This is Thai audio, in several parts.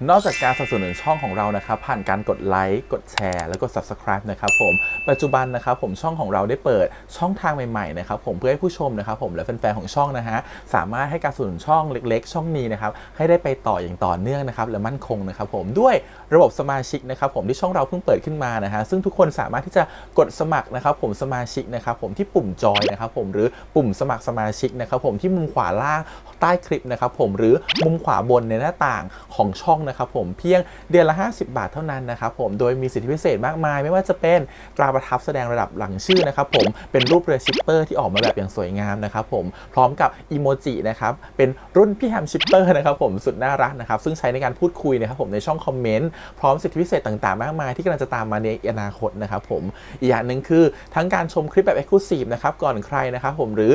นอกจากการสนับสนุนช่องของเรานะครับผ่านการกดไลค์กดแชร์แล้วก็ Subscribe นะครับผมปัจจุบันนะครับผมช่องของเราได้เปิดช่องทางใหม่ๆนะครับผมเพื่อให้ผู้ชมนะครับผมและแฟนๆของช่องนะฮะสามารถให้การสนับสนุนช่องเล็กๆช่องนี้นะครับให้ได้ไปต่ออย่างต่อเนื่องนะครับและมั่นคงนะครับผมด้วยระบบสมาชิกนะครับผมที่ช่องเราเพิ่งเปิดขึ้นมานะฮะซึ่งทุกคนสามารถที่จะกดสมัครนะครับผมสมาชิกนะครับผมที่ปุ่มจอยนะครับผมหรือปุ่มสมัครสมาชิกนะครับผมที่มุมขวาล่างใต้คลิปนะครับผมหรือมุมขวาบนในหน้าต่างของช่องนะครับผมเพียงเดือนละ50 บาทเท่านั้นนะครับผมโดยมีสิทธิพิเศษมากมายไม่ว่าจะเป็นตราประทับแสดงระดับหลังชื่อนะครับผมเป็นรูปเรือชิปเปอร์ที่ออกมาแบบอย่างสวยงามนะครับผมพร้อมกับอีโมจินะครับเป็นรุ่นพี่แฮมชิปเปอร์นะครับผมสุดน่ารักนะครับซึ่งใช้ในการพูดคุยนะครับผมในช่องคอมเมนต์พร้อมสิทธิพิเศษต่างๆมากมายที่กำลังจะตามมาในอนาคตนะครับผมอีกอย่างหนึ่งคือทั้งการชมคลิปแบบ Exclusive นะครับก่อนใครนะครับผมหรือ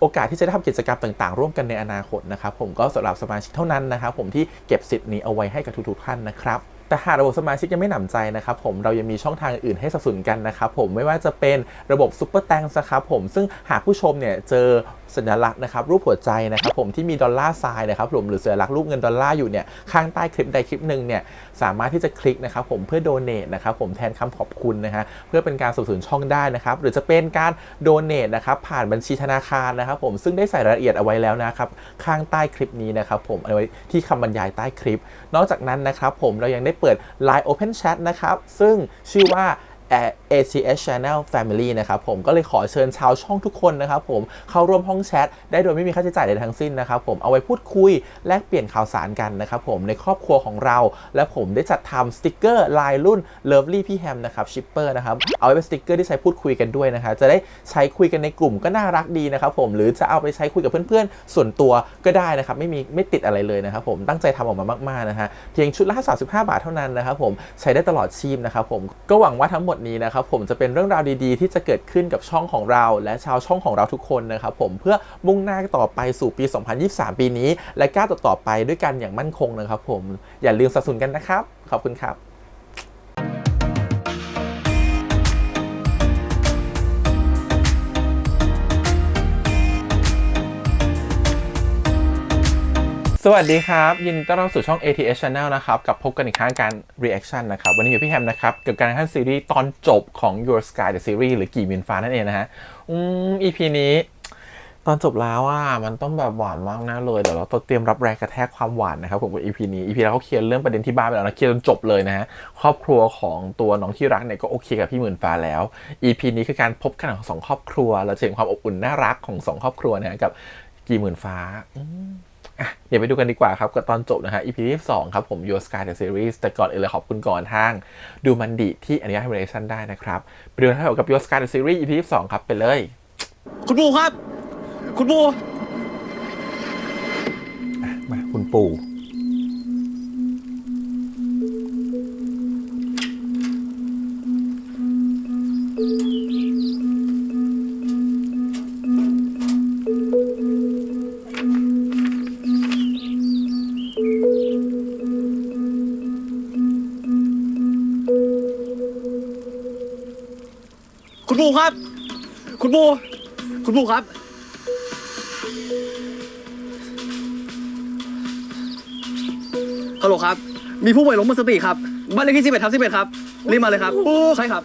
โอกาสที่จะได้ทำกิจกรรมต่างๆร่วมกันในอนาคตนะครับผมก็สำหรับสมาชิกเท่านั้นนะครับผมที่เก็บสิทธิ์นี้เอาไว้ให้กับทุกๆท่านนะครับแต่หากระบบสมาชิกยังไม่หนำใจนะครับผมเรายังมีช่องทางอื่นให้สนับสนุนกันนะครับผมไม่ว่าจะเป็นระบบซุปเปอร์แตงนะครับผมซึ่งหากผู้ชมเนี่ยเจอสัญลักษณ์นะครับรูปหัวใจนะครับผมที่มีดอลลาร์ไซน์นะครับผมหรือสัญลักษณ์รูปเงินดอลลาร์อยู่เนี่ยข้างใต้คลิปใดคลิปหนึ่งเนี่ยสามารถที่จะคลิกนะครับผมเพื่อโดเนทนะครับผมแทนคำขอบคุณนะฮะเพื่อเป็นการสนับสนุนช่องได้นะครับหรือจะเป็นการโดเนทนะครับผ่านบัญชีธนาคารนะครับผมซึ่งได้ใส่รายละเอียดเอาไว้แล้วนะครับข้างใต้คลิปนี้นะครับผมเอาไว้ที่คำบรรยายใต้คลิปนอกจากนั้นนะครับผมเรายังได้เปิด Line Open Chat นะครับซึ่งชื่อว่า ATS Channel Family นะครับผมก็เลยขอเชิญชาวช่องทุกคนนะครับผมเข้าร่วมห้องแชทได้โดยไม่มีค่าใช้จ่ายใดทั้งสิ้นนะครับผมเอาไว้พูดคุยแลกเปลี่ยนข่าวสารกันนะครับผมในครอบครัวของเราและผมได้จัดทำสติกเกอร์ลายรุ่น Lovely พี่แฮมนะครับชิปเปอร์นะครับเอาไว้เป็นสติกเกอร์ที่ใช้พูดคุยกันด้วยนะครับจะได้ใช้คุยกันในกลุ่มก็น่ารักดีนะครับผมหรือจะเอาไปใช้คุยกับเพื่อนๆส่วนตัวก็ได้นะครับไม่ติดอะไรเลยนะครับผมตั้งใจทำออกมามากๆนะฮะเพียงชุดละ35 บาทเท่านั้นนะครับผมใช้ได้ตลอดชีพนะครับผมก็หวังว่าทั้งหมดนี้นะครับผมจะเป็นเรื่องราวดีๆที่จะเกิดขึ้นกับช่องของเราและชาวช่องของเราทุกคนนะครับผมเพื่อมุ่งหน้าต่อไปสู่ปี 2023 ปีนี้และก้าวต่อไปด้วยกันอย่างมั่นคงนะครับผมอย่าลืมสนับสนุนกันนะครับขอบคุณครับสวัสดีครับยินดีต้อนรับสู่ช่อง ATS Channel นะครับกับพบกันอีกครั้งการ reaction นะครับวันนี้อยู่พี่แฮมนะครับกับการขั้นซีรีส์ตอนจบของ Your Sky the Series หรือกี่หมื่นฟ้านั่นเองนะฮะEP นี้ตอนจบแล้วมันต้องแบบหวานมากแน่เลยเดี๋ยวเราต้องเตรียมรับแรงกระแทกความหวานนะครับผมกับ EP นี้ EP แล้วเขาเคลียร์เรื่องประเด็นที่บ้านไปแล้วนะเคลียร์จนจบเลยนะฮะครอบครัวของตัวน้องที่รักเนี่ยก็โอเคกับพี่หมื่นฟ้าแล้ว EP นี้คือการพบกันของสองครอบครัวเราเห็นความอบอุ่นน่ารักของสองครอบครัวนะกับกี่หมื่นฟ้าเดี๋ยวไปดูกันดีกว่าครับกับตอนจบนะฮะ EP ที่2ครับผม Your Sky the Series แต่ก่อนอื่นเลยขอบคุณก่อนทางดูมันดีที่อนุญาตให้ reaction ได้นะครับไปดูกันกับ Your Sky the Series EP ที่2ครับไปเลยคุณปู่ครับคุณปู่มาคุณปู่คุณปู่ครับคุณปู่คุณปู่ครับฮัลโหลครับมีผู้ป่วยล้มหมดสติครับบ้านเลขที่11/11ครับรีบมาเลยครับใช่ครับ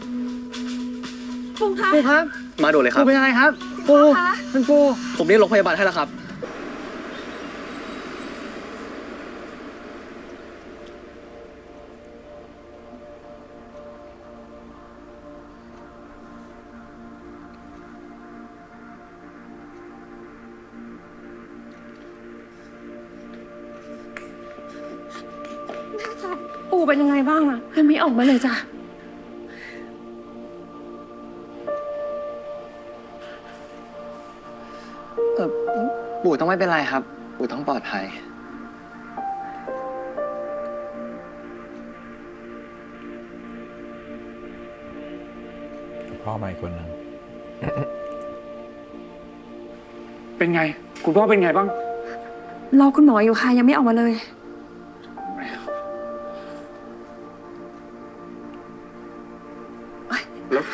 ปู่คะปู่ครับมาด่วนเลยครับปู่เป็นอะไรครับปู่เป็นปู่ผมเรียกรถพยาบาลให้แล้วครับปู่เป็นยังไงบ้างอะยังไม่ออกมาเลยจ้ะปู่ต้องไม่เป็นไรครับปู่ต้องปลอดภัยพ่อใหม่คนนึงเป็นไงคุณพ่อเป็นไงบ้างรอคุณหมออยู่ค่ะยังไม่ออกมาเลยแล้ว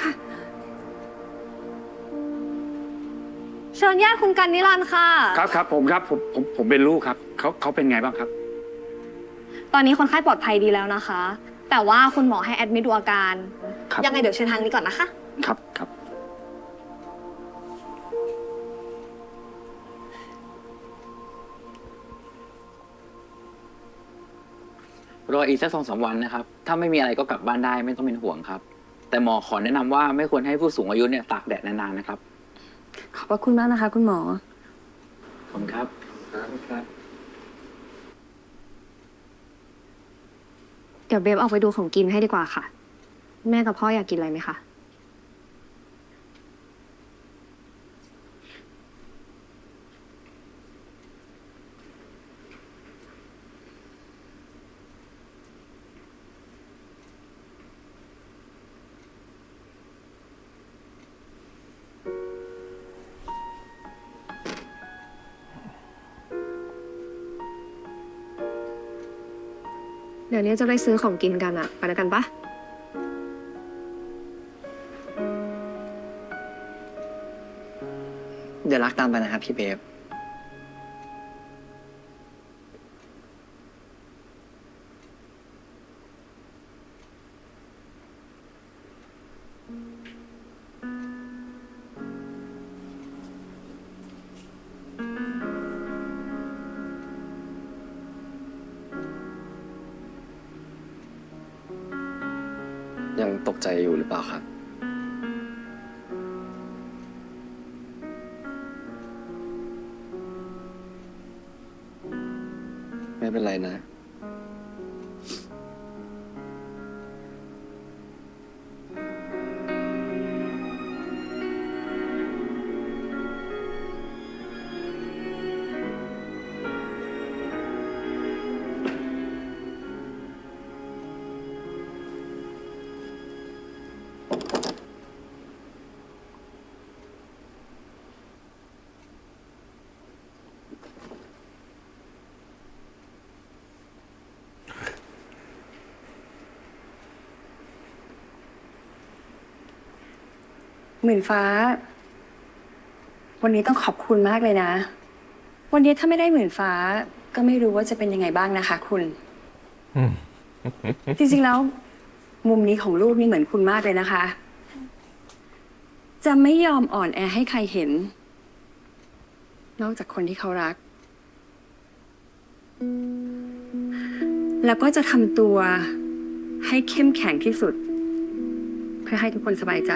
เชิญญาติคุณกันนิรันดร์ค่ะครับผมครับผมเป็นลูกครับเขาเป็นไงบ้างครับ ตอนนี้คนไข้ปลอดภัยดีแล้วนะคะ แต่ว่าคุณหมอให้แอดมิดดูอาการ ครับ ยังไงเดี๋ยวเชิญทางนี้ก่อนนะคะ ครับครับ รออีกสัก2-3 วันนะครับ ถ้าไม่มีอะไรก็กลับบ้านได้ไม่ต้องเป็นห่วงครับ แต่หมอขอแนะนำว่าไม่ควรให้ผู้สูงอายุเนี่ยตากแดดนานๆนะครับ ขอบพระคุณมากนะคะ คุณหมอ ขอบคุณครับ เดี๋ยวเบฟออกไปดูของกินให้ดีกว่าค่ะ แม่กับพ่ออยากกินอะไรไหมคะ เดี๋ยวนี้จะไปซื้อของกินกันอะไปแล้วกันปะ เดี๋ยวรักตามไปนะครับพี่เบฟ ยังตกใจอยู่หรือเปล่าครับ ไม่เป็นไรนะ หมื่นฟ้า วันนี้ต้องขอบคุณมากเลยนะ วันนี้ถ้าไม่ได้หมื่นฟ้า ก็ไม่รู้ว่าจะเป็นยังไงบ้างนะคะ คุณ จริงๆแล้ว มุมนี้ของรูปนี่เหมือนคุณมากเลยนะคะ จะไม่ยอมอ่อนแอให้ใครเห็น นอกจากคนที่เขารัก แล้วก็จะทำตัวให้เข้มแข็งที่สุด เพื่อให้ทุกคนสบายใจ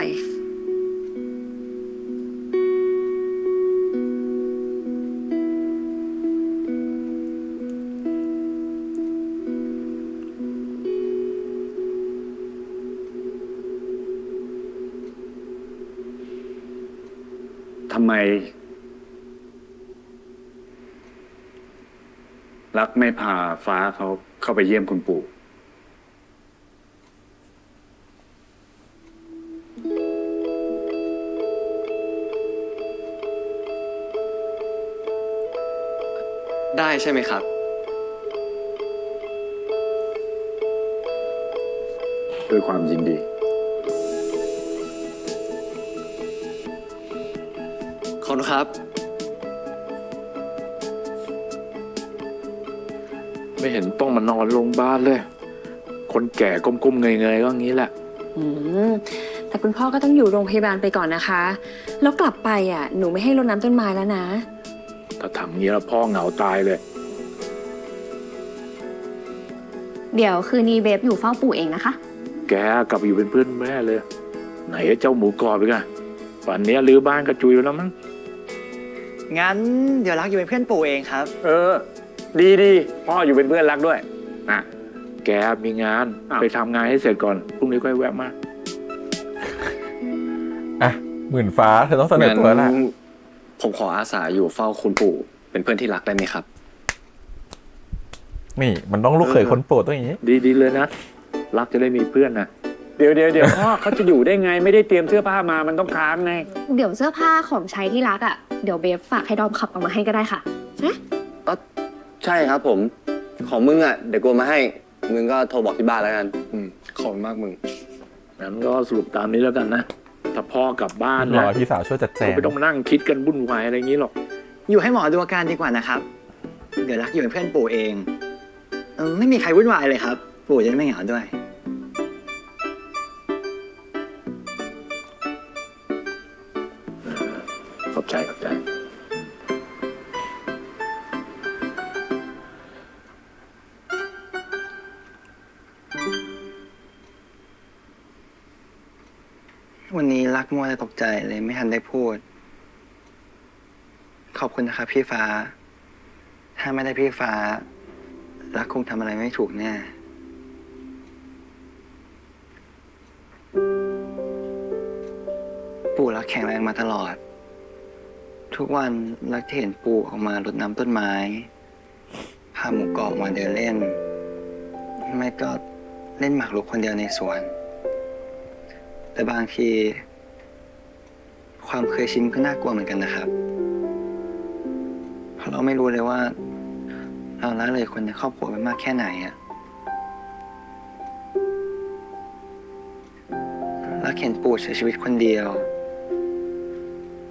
ทำไม รักไม่พาฟ้าเขาเข้าไปเยี่ยมคุณปู่ ได้ใช่ไหมครับ ด้วยความยินดี ขอบคุณครับ ไม่เห็นต้องมานอนโรงพยาบาลเลย คนแก่ก้มๆเงยๆก็อย่างนี้แหละ อืมแต่คุณพ่อก็ต้องอยู่โรงพยาบาลไปก่อนนะคะ แล้วกลับไปหนูไม่ให้รดน้ำต้นไม้แล้วนะ ถ้าทำงี้แล้วพ่อเหงาตายเลย เดี๋ยวคืนนี้เบฟอยู่เฝ้าปู่เองนะคะ แกกลับไปอยู่เป็นเพื่อนแม่เลย ไหนไอ้เจ้าหมูกรอบไปกันป่านนี้รื้อบ้านกระจุยไปแล้วมั้ง งั้นเดี๋ยวรักอยู่เป็นเพื่อนปู่เองครับ ดีพ่ออยู่เป็นเพื่อนรักด้วยอ่ะแกมีงานไปทำงานให้เสร็จก่อนพรุ่งนี้ค่อยแวะมา อ่ะหมื่นฟ้าเธอต้องเสนอตัวแล้วล่ะ ผมขออาสาอยู่เฝ้าคุณปู่เป็นเพื่อนที่รักได้ไหมครับ นี่มันต้องลูกเขยคนโปรดต้องอย่างนี้ ดีเลยนะ รักจะได้มีเพื่อนนะ เดี๋ยวพ่อเขาจะอยู่ได้ไงไม่ได้เตรียมเสื้อผ้ามามันต้องค้างไง เดี๋ยวเสื้อผ้าของใช้ที่รักอะเดี๋ยวเบฟฝากให้ดอมขับออกมาให้ก็ได้ค่ะนะ ใช่ครับผม ของมึงอ่ะ เดี๋ยวกูมาให้ มึงก็โทรบอกที่บ้านแล้วกัน ขอบคุณมากมึง งั้นก็สรุปตามนี้แล้วกันนะ ถ้าพ่อกลับบ้าน ร นะ อพี่สาวช่วยจัดแจง ไม่ต้องมานั่งคิดกันวุ่นวายอะไรอย่างนี้หรอก อยู่ให้หมอดูอาการดีกว่านะครับ เดี๋ยวรักอยู่เป็นเพื่อนปู่เอง ไม่มีใครวุ่นวายเลยครับ ปู่จะไม่เหงาด้วย ขอบใจขอบใจ วันนี้รักมัวแต่ตกใจเลยไม่ทันได้พูด ขอบคุณนะครับพี่ฟ้า ถ้าไม่ได้พี่ฟ้า รักคงทำอะไรไม่ถูกแน่ ปู่รักแข็งแรงมาตลอด ทุกวันรักที่เห็นปู่ออกมารดน้ำต้นไม้ พาหมูกรอบมาเดินเล่น ไม่ก็เล่นหมากรุกคนเดียวในสวน แต่บางที ความเคยชินก็น่ากลัวเหมือนกันนะครับ เพราะเราไม่รู้เลยว่า เราละเลยคนในครอบครัวไปมากแค่ไหนอะรักเห็นปู่ใช้ชีวิตคนเดียว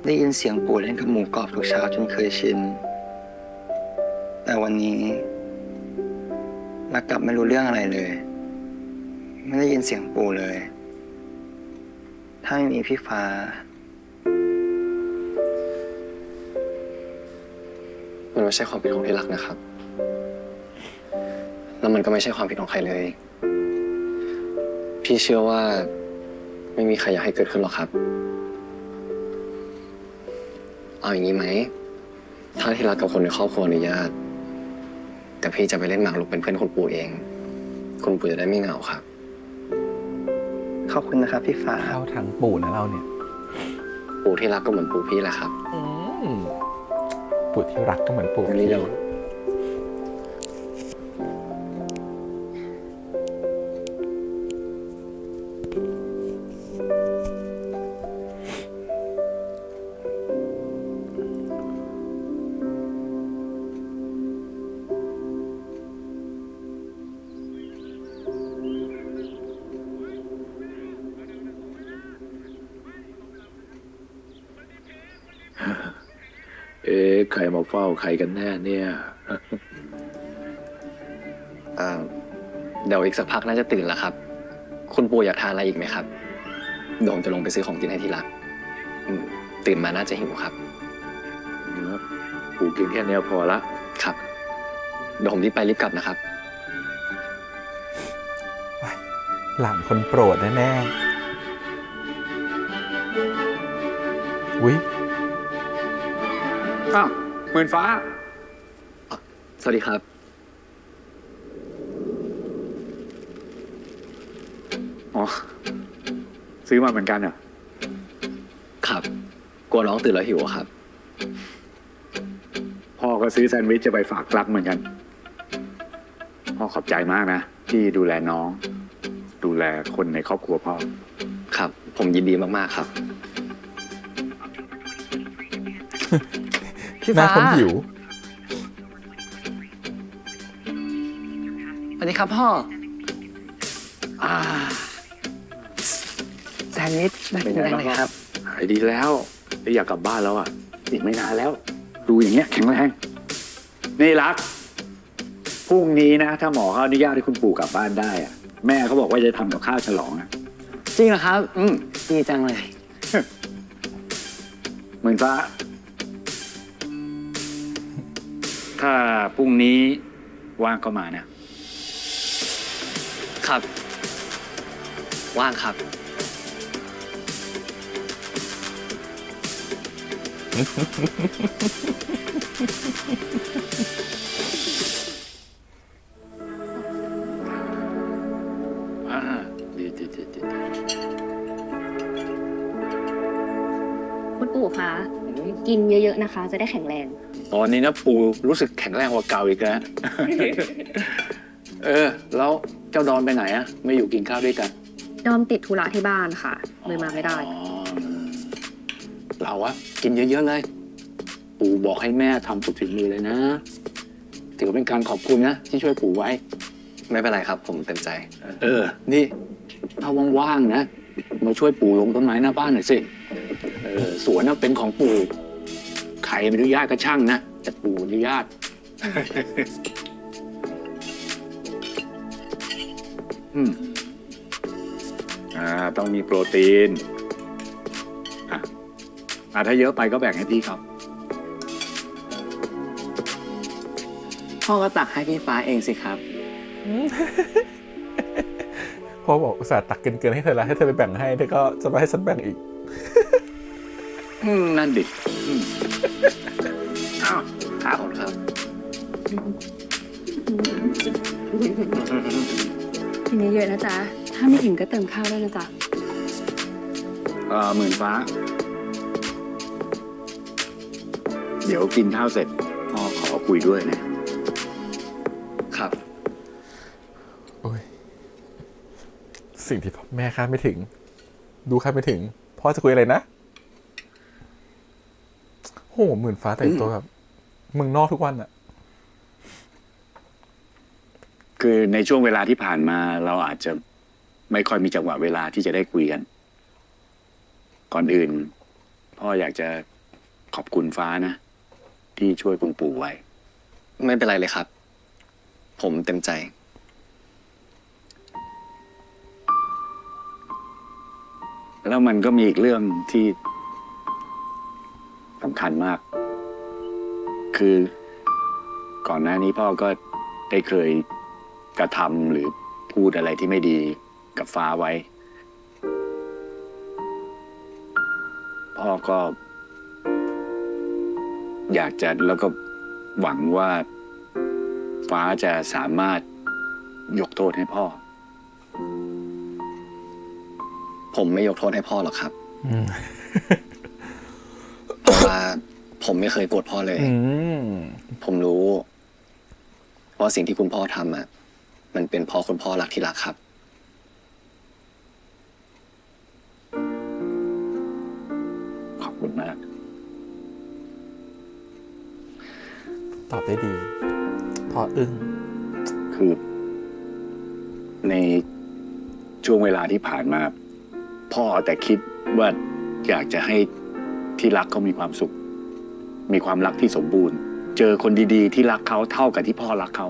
ได้ยินเสียงปู่เล่นกับหมูกรอบทุกเช้าจนเคยชิน แต่วันนี้รักกลับไม่รู้เรื่องอะไรเลย ไม่ได้ยินเสียงปู่เลย ถ้าไม่มีพี่ฟ้า มันไม่ใช่ความผิดของที่รักนะครับ แล้วมันก็ไม่ใช่ความผิดของใครเลย พี่เชื่อว่าไม่มีใครอยากให้เกิดขึ้นหรอกครับ เอาอย่างนี้ไหม ถ้าที่รักกับคนในครอบครัวอนุญาต แต่พี่จะไปเล่นหมากรุกเป็นเพื่อนคุณปู่เอง คุณปู่จะได้ไม่เหงาครับ ขอบคุณนะครับพี่ฟ้า เข้าทางปู่นะเราเนี่ย ปู่ที่รักก็เหมือนปู่พี่แหละครับ ปู่ที่รักก็เหมือนปู่ อันนี้เร็ว ใครมาเฝ้าใครกันแน่เนี่ย เดี๋ยวอีกสักพักน่าจะตื่นแล้วครับ คุณปู่อยากทานอะไรอีกไหมครับเดี๋ยวผมจะลงไปซื้อของกินให้ที่รักตื่นมาน่าจะหิวครับ ปู่กินแค่เนี้ยพอละ ครับ เดี๋ยวผมรีบไปรีบกลับนะครับ หลานคนโปรดแน่ๆอุ๊ย อ้าวหมื่นฟ้า สวัสดีครับ อ๋อ ซื้อมาเหมือนกันเหรอ ครับ กลัวน้องตื่นแล้วหิวอะครับ พ่อก็ซื้อแซนด์วิชจะไปฝากรักเหมือนกัน พ่อขอบใจมากนะ ที่ดูแลน้อง ดูแลคนในครอบครัวพ่อ ครับ ผมยินดีมากๆครับ พี่ หน้า ฟ้า คนหิว สวัสดีครับพ่อแซนด์วิชได้เป็นยังไงครับ หายดีแล้วได้อยากกลับบ้านแล้วอ่ะ อีกไม่นานแล้ว ดูอย่างเงี้ยแข็งแรง นี่รัก พรุ่งนี้นะ ถ้าหมอเขาอนุญาตให้คุณปู่กลับบ้านได้อะแม่เขาบอกว่าจะทำกับข้าวฉลองนะ จริงเหรอครับ ม ดีจังเลย หมื่นฟ้า ถ้าพรุ่งนี้ว่างก็มานะ ครับ ว่างครับ ดีดีดีดี คุณปู่คะกินเยอะๆนะคะ จะได้แข็งแรง ตอนนี้นะปู่รู้สึกแข็งแรงกว่าเก่าอีกแล้ว แล้วเจ้าดอนไปไหนอะไม่อยู่กินข้าวด้วยกัน ดอมติดธุระที่บ้านค่ะ เลยมาไม่ได้ อ๋อเราอะกินเยอะๆเลย ปู่บอกให้แม่ทำสุดฝีมือเลยนะ ถือว่าเป็นการขอบคุณนะที่ช่วยปู่ไว้ ไม่เป็นไรครับ ผมเต็มใจ นี่ถ้าว่างๆนะมาช่วยปู่ลงต้นไม้หน้าบ้านหน่อยสิสวนน่ะเป็นของปู่ใครไม่อนุญาตก็ช่างนะแต่ปู่อนุญาต อืมต้องมีโปรตีนถ้าเยอะไปก็แบ่งให้พี่เขา พ่อก็ตักให้พี่ฟ้าเองสิครับ พ่อบอกอุตส่าห์ตักเกินๆให้เธอแล้วให้เธอไปแบ่งให้เธอก็จะมาให้ฉันแบ่งอีก นั่นดิอ้าวครับ ขอบคุณครับ ทีนี้เยอะนะจ๊ะ ถ้าไม่อิ่มก็เติมข้าวได้นะจ๊ะ หมื่นฟ้า เดี๋ยวกินข้าวเสร็จพ่อขอคุยด้วยนะ ครับ โอ้ยสิ่งที่แม่คาดไม่ถึง ดูคาดไม่ถึง พ่อจะคุยอะไรนะโหหมื่นฟ้าแต่งตัวแบบเมืองนอกทุกวันอะ คือในช่วงเวลาที่ผ่านมาเราอาจจะไม่ค่อยมีจังหวะเวลาที่จะได้คุยกัน ก่อนอื่น พ่ออยากจะขอบคุณฟ้านะ ที่ช่วยคุณปู่ไว้ ไม่เป็นไรเลยครับ ผมเต็มใจ แล้วมันก็มีอีกเรื่องที่สำคัญมาก คือก่อนหน้านี้พ่อก็ได้เคยกระทำหรือพูดอะไรที่ไม่ดีกับฟ้าไว้ พ่อก็อยากจะแล้วก็หวังว่าฟ้าจะสามารถยกโทษให้พ่อ ผมไม่ยกโทษให้พ่อหรอกครับ เพราะว่าผมไม่เคยโกรธพ่อเลย ผมรู้ว่าสิ่งที่คุณพ่อทำอ่ะ มันเป็นเพราะคุณพ่อรักที่รักครับ ขอบคุณมาก ตอบได้ดี พ่ออึ้ง คือในช่วงเวลาที่ผ่านมา พ่อแต่คิดว่าอยากจะให้ที่รักเขามีความสุข มีความรักที่สมบูรณ์ เจอคนดีๆที่รักเขาเท่ากับที่พ่อรักเขา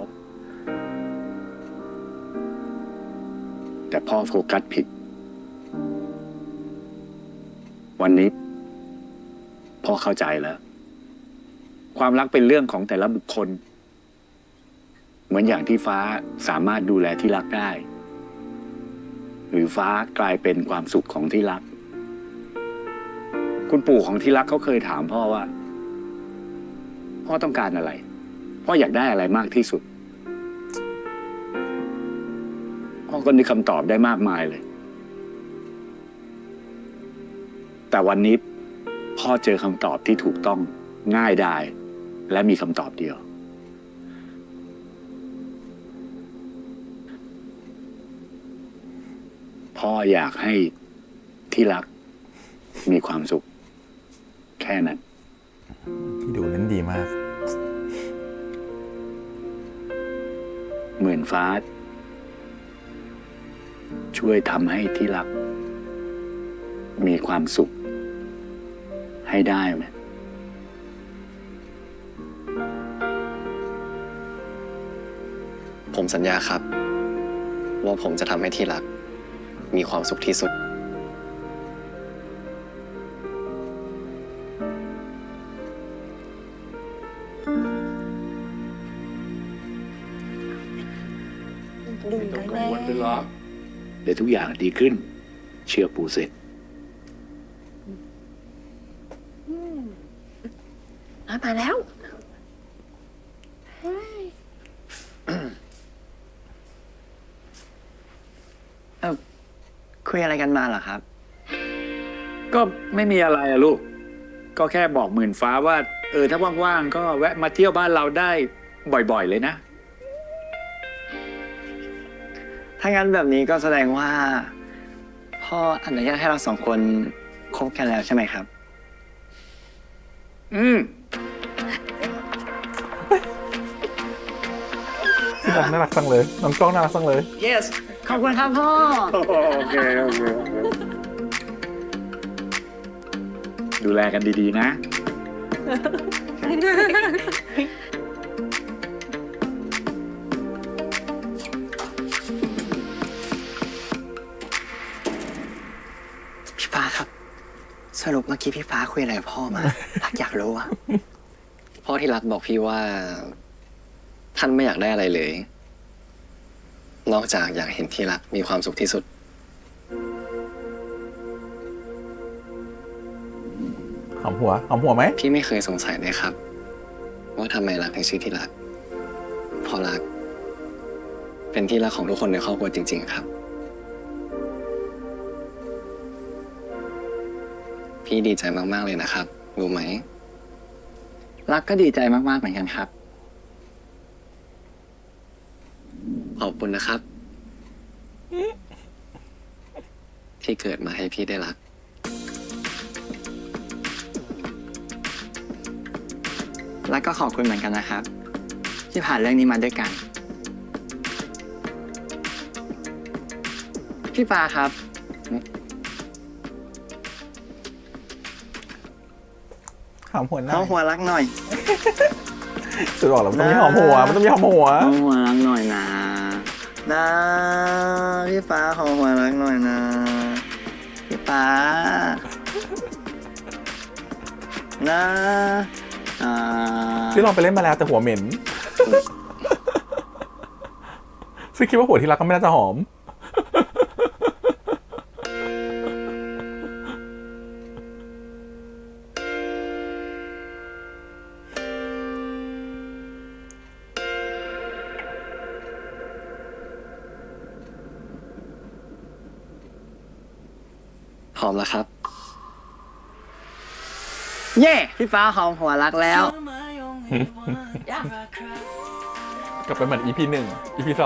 แต่พ่อโฟกัสผิด วันนี้ พ่อเข้าใจแล้ว ความรักเป็นเรื่องของแต่ละบุคคล เหมือนอย่างที่ฟ้าสามารถดูแลที่รักได้ หรือฟ้ากลายเป็นความสุขของที่รัก คุณปู่ของที่รักเขาเคยถามพ่อว่า พ่อต้องการอะไร พ่ออยากได้อะไรมากที่สุด พ่อก็นึกคำตอบได้มากมายเลย แต่วันนี้พ่อเจอคำตอบที่ถูกต้องง่ายดายและมีคำตอบเดียว พ่ออยากให้ที่รักมีความสุข แค่นั้น พี่ดูเล่นดีมาก หมื่นฟ้า ช่วยทำให้ที่รัก มีความสุข ให้ได้ไหม ผมสัญญาครับ ว่าผมจะทำให้ที่รัก มีความสุขที่สุด เดี๋ยวทุกอย่างดีขึ้น เชื่อปู่เสร็จ มาแล้ว คุยอะไรกันมาเหรอครับ ก็ไม่มีอะไรอะลูก ก็แค่บอกหมื่นฟ้าว่า ถ้าว่างๆก็แวะมาเที่ยวบ้านเราได้บ่อยๆเลยนะ ถ้างั้นแบบนี้ก็แสดงว่า พ่ออนุญาตให้เราสองคนคบกันแล้วใช่ไหมครับ ที่รักน่ารักจังเลย น้องกล้องน่ารักจังเลย yes ขอบคุณครับพ่อ โอเค ดูแลกันดีๆนะ สรุปเมื่อกี้พี่ฟ้าคุยอะไรกับพ่อมา รักอยากรู้อะ พ่อที่รักบอกพี่ว่า ท่านไม่อยากได้อะไรเลย นอกจากอยากเห็นที่รักมีความสุขที่สุด หอมหัวไหม พี่ไม่เคยสงสัยเลยครับ ว่าทำไมรักถึงชื่อที่รักเพราะรัก เป็นที่รักของทุกคนในครอบครัวจริง ๆ ครับ พี่ดีใจมากๆเลยนะครับ รู้ไหม รักก็ดีใจมากๆเหมือนกันครับ ขอบคุณนะครับ ที่เกิดมาให้พี่ได้รัก แล้วก็ขอบคุณเหมือนกันนะครับ ที่ผ่านเรื่องนี้มาด้วยกัน พี่ฟ้าครับ หอมหัวหน้า น้องหัวรักหน่อย จะบอกแล้วมันต้องมีหอมหัว มันต้องมีหอมหัว น้องหัวรักหน่อยนะนะพี่ฟ้าขอหัวรักหน่อยนะพี่ฟ้านะอ่า ที่ลองไปเล่นมาแล้วแต่หัวเหม็น ซึ่งคิดว่าหัวที่รักก็ไม่น่าจะหอม หอมแล้วครับ เย่พี่ฟ้าหอมหัวรักแล้ว กลับไปเหมือน EP 1 EP 2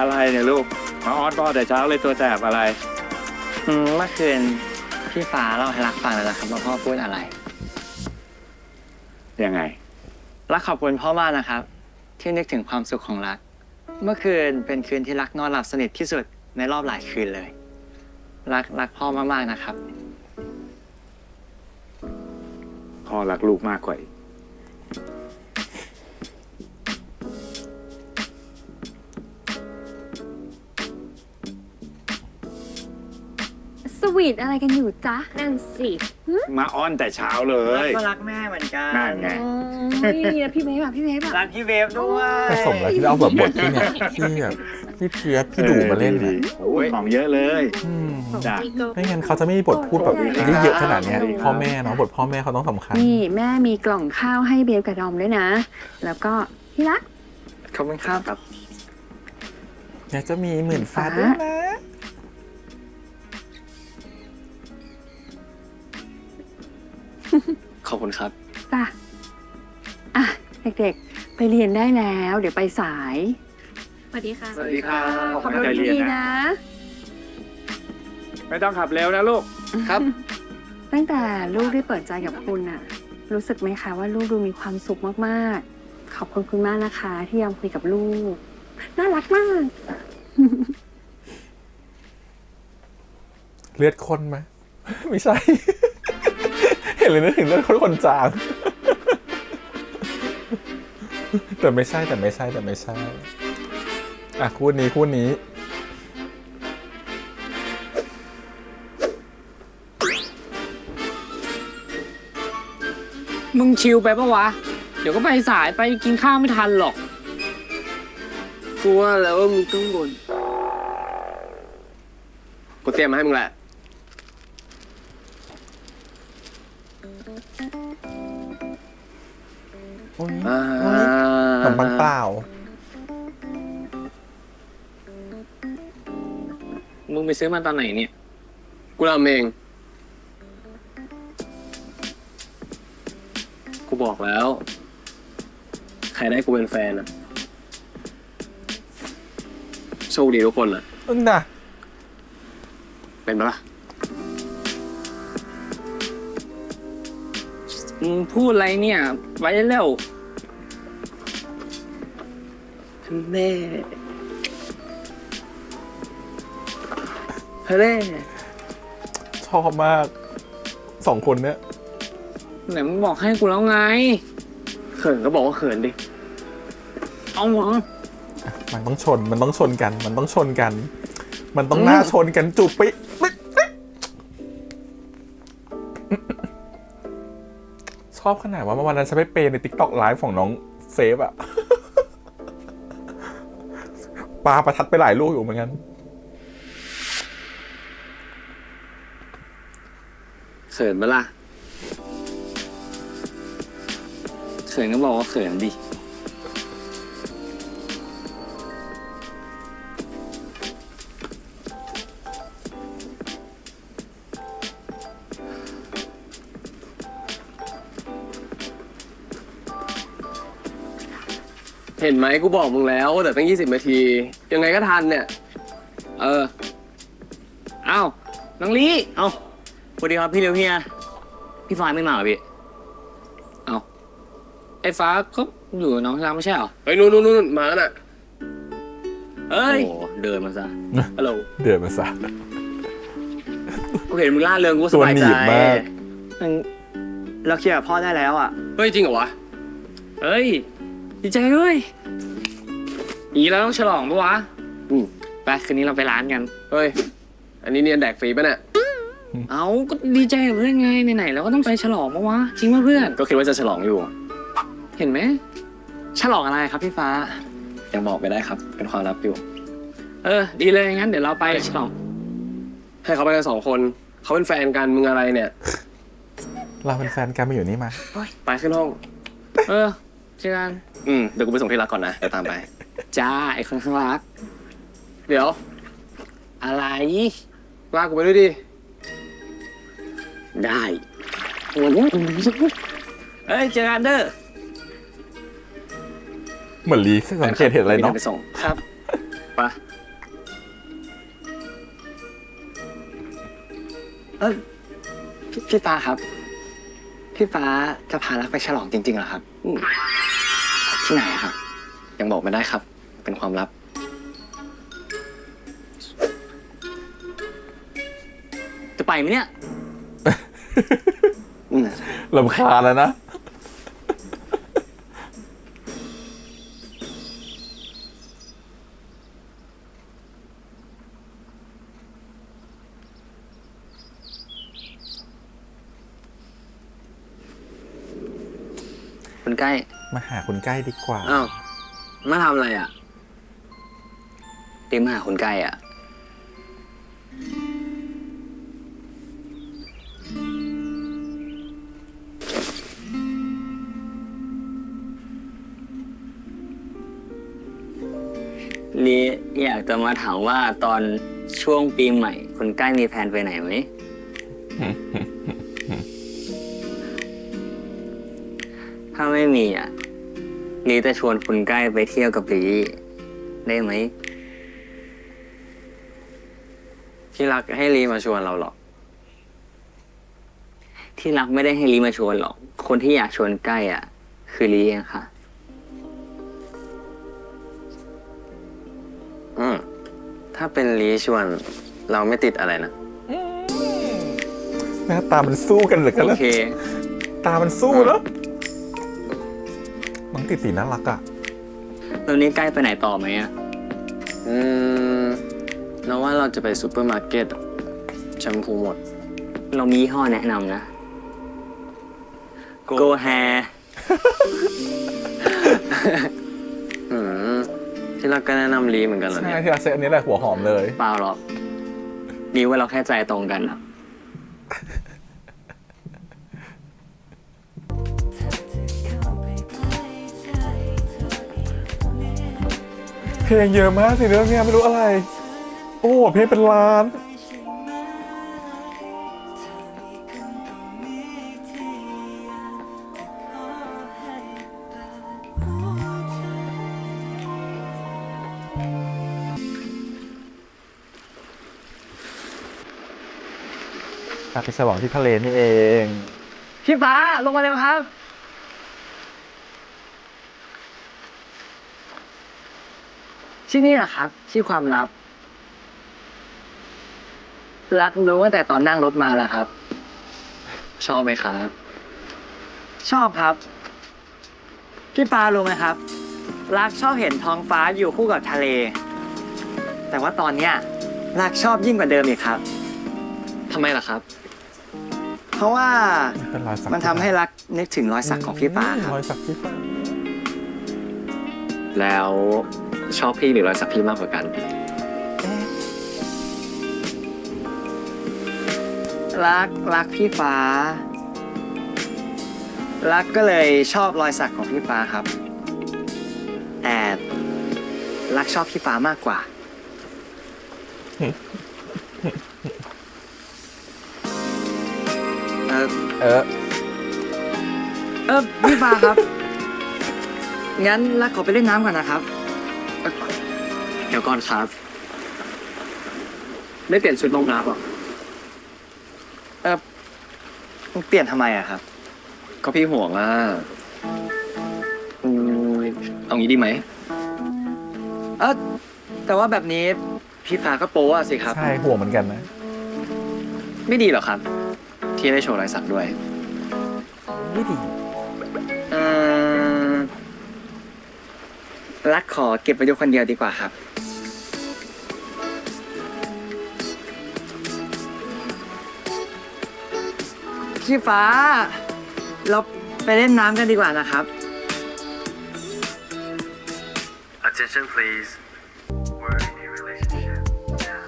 อะไรเนี่ยลูก มาออดพ่อแต่เช้าเลยตัวแสบอะไร เมื่อคืนพี่ฟ้าเล่าให้รักฟังแล้วนะครับว่าพ่อพูดอะไร ยังไง รักขอบคุณพ่อมากนะครับ ที่นึกถึงความสุขของรัก เมื่อคืนเป็นคืนที่รักนอนหลับสนิทที่สุดในรอบหลายคืนเลย รักพ่อมากๆนะครับ พ่อรักลูกมากกว่าอีก สวีทอะไรกันอยู่จ๊ะ นั่นสิ มาอ้อนแต่เช้าเลย ก็รักแม่เหมือนกัน นั่นไง โอ้ยแล้วพี่เวฟอะพี่เวฟอะ รักพี่เวฟด้วย ผสมแล้วที่เอาแบบบทที่เนี่ยที่แบบพี่เพียบพี่ดูมาเล่น ดี อ่ะ ๆโอ้ยของเยอะเลย อืม จ้ะ ไม่งั้นเขาจะไม่มีบทพูดแบบเยอะๆขนาดเนี้ยพ่อแม่เนาะบทพ่อแม่เขาต้องสำคัญ นี่แม่มีกล่องข้าวให้เบลกับดอมด้วยนะ แล้วก็ที่รัก ขอบคุณครับ อยากจะมีหมื่นฟ้าด้วยนะ ขอบคุณครับ จ้ะอ่ะ เด็กๆ ไปเรียนได้แล้ว เดี๋ยวไปสาย สวัสดีค่ะ สวัสดีครับ ขับรถ ใจเรียน ดี นะ นะ ไม่ต้องขับเร็วนะลูก ครับ ตั้งแต่ลูกได้เปิดใจกับคุณอะรู้สึกไหมคะว่าลูกดูมีความสุขมากๆ ขอบคุณคุณมากนะคะ ที่ยอมคุยกับลูก น่ารักมาก เลือดข้นไหม ไม่ใช่ เห็นเลยนึกถึงเลือดข้นคนจาง แต่ไม่ใช่อ่ะคู่นี้ มึงชิลไปปะวะ เดี๋ยวก็ไปสายไปกินข้าวไม่ทันหรอก กูว่าแล้วว่ามึงต้องบ่นกูเตรียมมาให้มึงแหละ โอ้ยขนมปังเปล่า มึงไปซื้อมาตอนไหนเนี่ย กูทำเอง กูบอกแล้ว ใครได้กูเป็นแฟนอะโชคดีทุกคนอะ น่ะ เป็นปะล่ะ มึงพูดอะไรเนี่ย ไว้แล้ว แม่เฮ้ย ชอบมากสองคนเนี้ย ไหนมึงบอกให้กูแล้วไง เขินก็บอกว่าเขินดิ เอาหวัง มันต้องชนกัน มันต้องหน้าชนกันจุบไปชอบขนาดว่าเมื่อวันนั้นฉันไปเปย์ใน TikTok Live ของน้องเซฟอะ ปาประทัดไปหลายลูกอยู่เหมือนกัน เขินปะล่ะ เขินก็บอกว่าเขินดิ เห็นไหมกูบอกมึงแล้วว่าแต่ตั้ง20 นาที ยังไงก็ทันเนี่ย เออ เอ้าน้องลีเอ้าสวัสดีครับพี่เร็วเฮีย พี่ฟ้าไม่มาเหรอพี่ เอ้าไอ้ฟ้าก็อยู่กับน้องชายไม่ใช่เหรอ เฮ้ยนู่นมาแล้วน่ะ เอ้ย โอ้เดินมาซะ ฮัลโหล เดือดมาซะ กูเห็นมึงล่าเริงกูส ตัว บาย หนี ใจ บมาก เราเคลียร์กับพ่อได้แล้วอ่ะ เฮ้ยจริงเหรอวะ เฮ้ย ดีใจด้วยอย่างนี้เราต้องฉลองปะวะ ไปคืนนี้เราไปร้านกัน เฮ้ย อันนี้เนียนแดกฟรีป่ะเนี่ย เอาก็ดีใจกับเพื่อนไงไหนๆเราก็ต้องไปฉลองปะวะ จริงป่ะเพื่อน ก็คิดว่าจะฉลองอยู่ เห็นไหมฉลองอะไรครับพี่ฟ้า ยังบอกไม่ได้ครับ เป็นความลับอยู่ เออ ดีเลยงั้นเดี๋ยวเราไปฉลอง ให้เขาไปกัน2 คน เขาเป็นแฟนกันมึงอะไรเนี่ย เราเป็นแฟนกันมาอยู่นี่มา ไปขึ้นห้อง เออเจอกัน เดี๋ยวกูไปส่งที่รักก่อนนะ เดี๋ยวตามไป จ้าไอ้คนข้างรัก เดี๋ยว อะไร ลากกูไปด้วยดิ ได้โอ้ยเอ้ยเจอกันเด้อ เหมือนลีสังเกตเห็นอะไรเนาะ ไปส่ง ครับ ไปะ พี่ฟ้าครับ พี่ฟ้าจะพารักไปฉลองจริงๆเหรอครับ ที่ไหนอะครับ ยังบอกไม่ได้ครับ เป็นความลับ จะไปไหมเนี่ย ลำคาญแล้วนะ คนใกล้ มาหาคุณใกล้ดีกว่า อ้าวมาทำอะไรอ่ะเตรียมหาคนใกล้อ่ะ ลีอยากจะมาถามว่าตอนช่วงปีใหม่คนใกล้มีแผนไปไหนไหม ถ้าไม่มีอ่ะลีจะชวนคุณใกล้ไปเที่ยวกับลีได้ไหม ที่รักให้ลีมาชวนเราหรอ ที่รักไม่ได้ให้ลีมาชวนหรอก คนที่อยากชวนใกล้อ่ะ คือลีเองค่ะ ถ้าเป็นลีชวนเราไม่ติดอะไรนะ หน้าตามันสู้กันเหลือเกิน โอ แล้ว เค ตามันสู้แล้วน้องติดสีน่ารักอ่ะ แล้วนี้ใกล้ไปไหนต่อไหมอ่ะ เราว่าเราจะไปซูเปอร์มาร์เก็ตแชมพูหมด เรามียี่ห้อแนะนำนะ Go Hair ที่รักก็แนะนำลีเหมือนกันเหรอ ใช่ เนี่ย ที่รักเซตอันนี้แหละหัวหอมเลย เปล่าหรอกดีว่าเราแค่ใจตรงกันอะ เพลงเยอะมากสิเรื่องเนี้ยไม่รู้อะไร โอ้เพลงเป็นล้าน ไปฉลองที่ทะเลนี่เอง พี่ฟ้าลงมาเร็วครับ ที่นี่แหละครับ ที่ความลับ รักรู้ตั้งแต่ตอนนั่งรถมาแล้วครับ ชอบไหมครับ ชอบครับ พี่ปารู้ไหมครับ รักชอบเห็นท้องฟ้าอยู่คู่กับทะเล แต่ว่าตอนเนี้ยรักชอบยิ่งกว่าเดิมอีกครับ ทำไมล่ะครับ เพราะว่า เป็นรอยสัก มันทำให้รักนึกถึงรอยสักของพี่ปาครับ รอยสักพี่ฟ้า แล้วชอบพี่หรือรอยสักพี่มากกว่ากัน รักพี่ฟ้า รักก็เลยชอบรอยสักของพี่ฟ้าครับ แต่รักชอบพี่ฟ้ามากกว่า เออ พี่ฟ้าครับ งั้นรักขอไปเล่นน้ำก่อนนะครับ เดี๋ยวก่อนครับ ไม่เปลี่ยนชุดลงน้ำหรอ เปลี่ยนทำไมอะครับ ก็พี่ห่วงอ่ะเอางี้ดีไหม แต่ว่าแบบนี้พี่ฟ้าก็โป๊ะสิครับ ใช่ห่วงเหมือนกันนะ ไม่ดีหรอครับ ที่ได้โชว์รอยสักด้วย ไม่ดี รักขอเก็บไว้ดูคนเดียวดีกว่าครับ พี่ฟ้า เราไปเล่นน้ำกันดีกว่านะครับ Attention please. We're in a relationship now.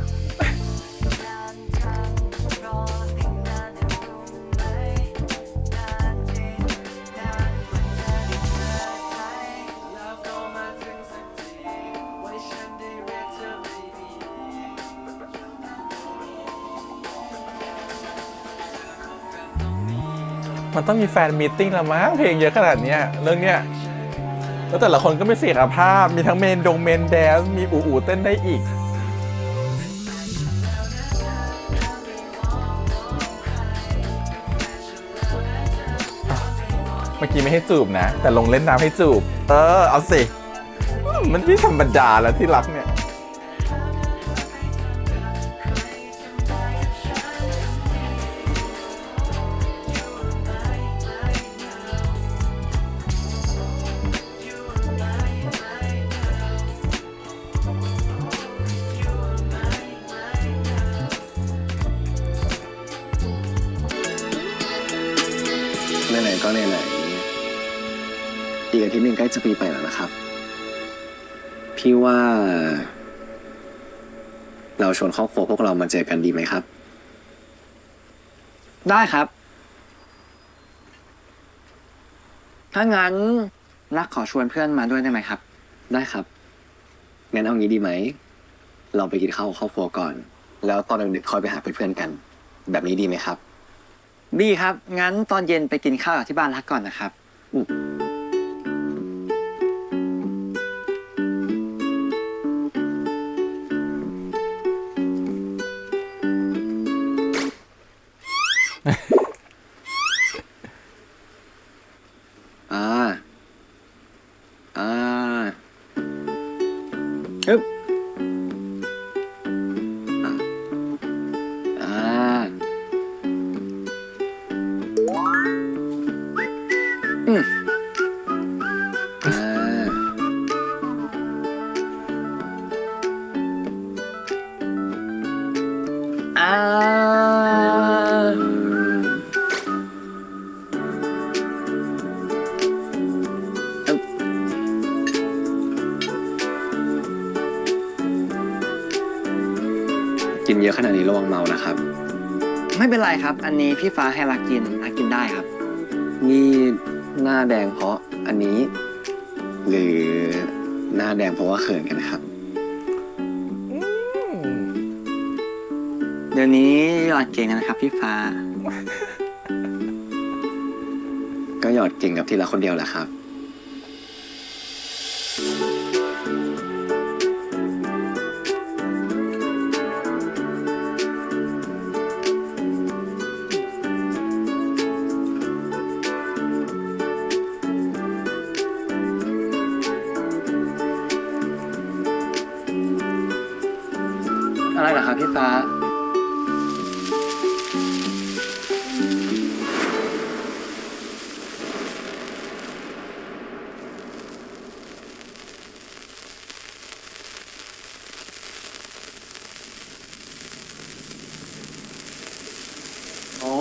มันต้องมีแฟนมีตติ้งละมั้งเพลงเยอะขนาดเนี้ยเรื่องเนี้ยแล้วแต่ละคนก็ไม่เสียภาพมีทั้งเมนแดนซ์มีอู่เต้นได้อีกเมื่อกี้ไม่ให้จูบนะ แต่ลงเล่นน้ำให้จูบเอาสิมันไม่ธรรมดาแล้วที่รักเนี่ยไหนๆก็ไหนๆอีกอาทิตย์หนึงใกล้จะปีใหม่แล้วนะครับ พี่ว่า เราชวนครอบครัวพวกเรามาเจอกันดีไหมครับ ได้ครับ ถ้างั้นรักขอชวนเพื่อนมาด้วยได้ไหมครับ ได้ครับ งั้นเอางี้ดีไหม เราไปกินข้าวกับครอบครัวก่อน แล้วตอนดึกๆค่อยไปหาเพื่อนๆกัน แบบนี้ดีไหมครับ ดีครับ งั้นตอนเย็นไปกินข้าวที่บ้านรักก่อนนะครับ ฮึบกินเยอะขนาดนี้ระวังเมานะครับ ไม่เป็นไรครับ อันนี้พี่ฟ้าให้รักกินได้ครับ นี่หน้าแดงเพราะอันนี้ หรือหน้าแดงเพราะว่าเขินกันครับ เดี๋ยวนี้หยอดเก่งนะครับพี่ฟ้า ก็หยอดเก่งกับที่รักคนเดียวแหละครับ เหรอครับพี่ฟ้า อ๋อ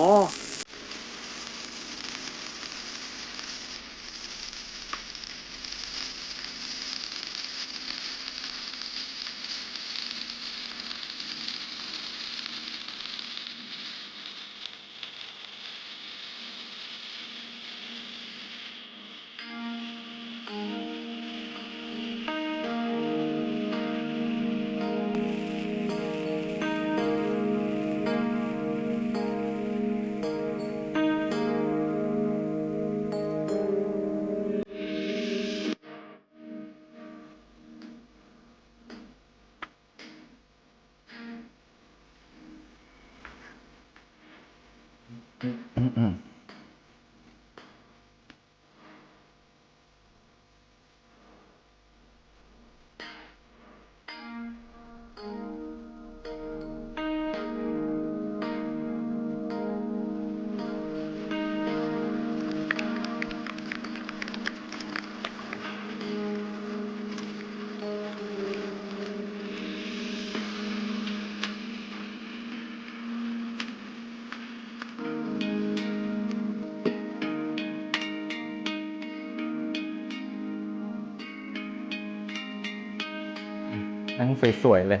นั่งสวยๆเลย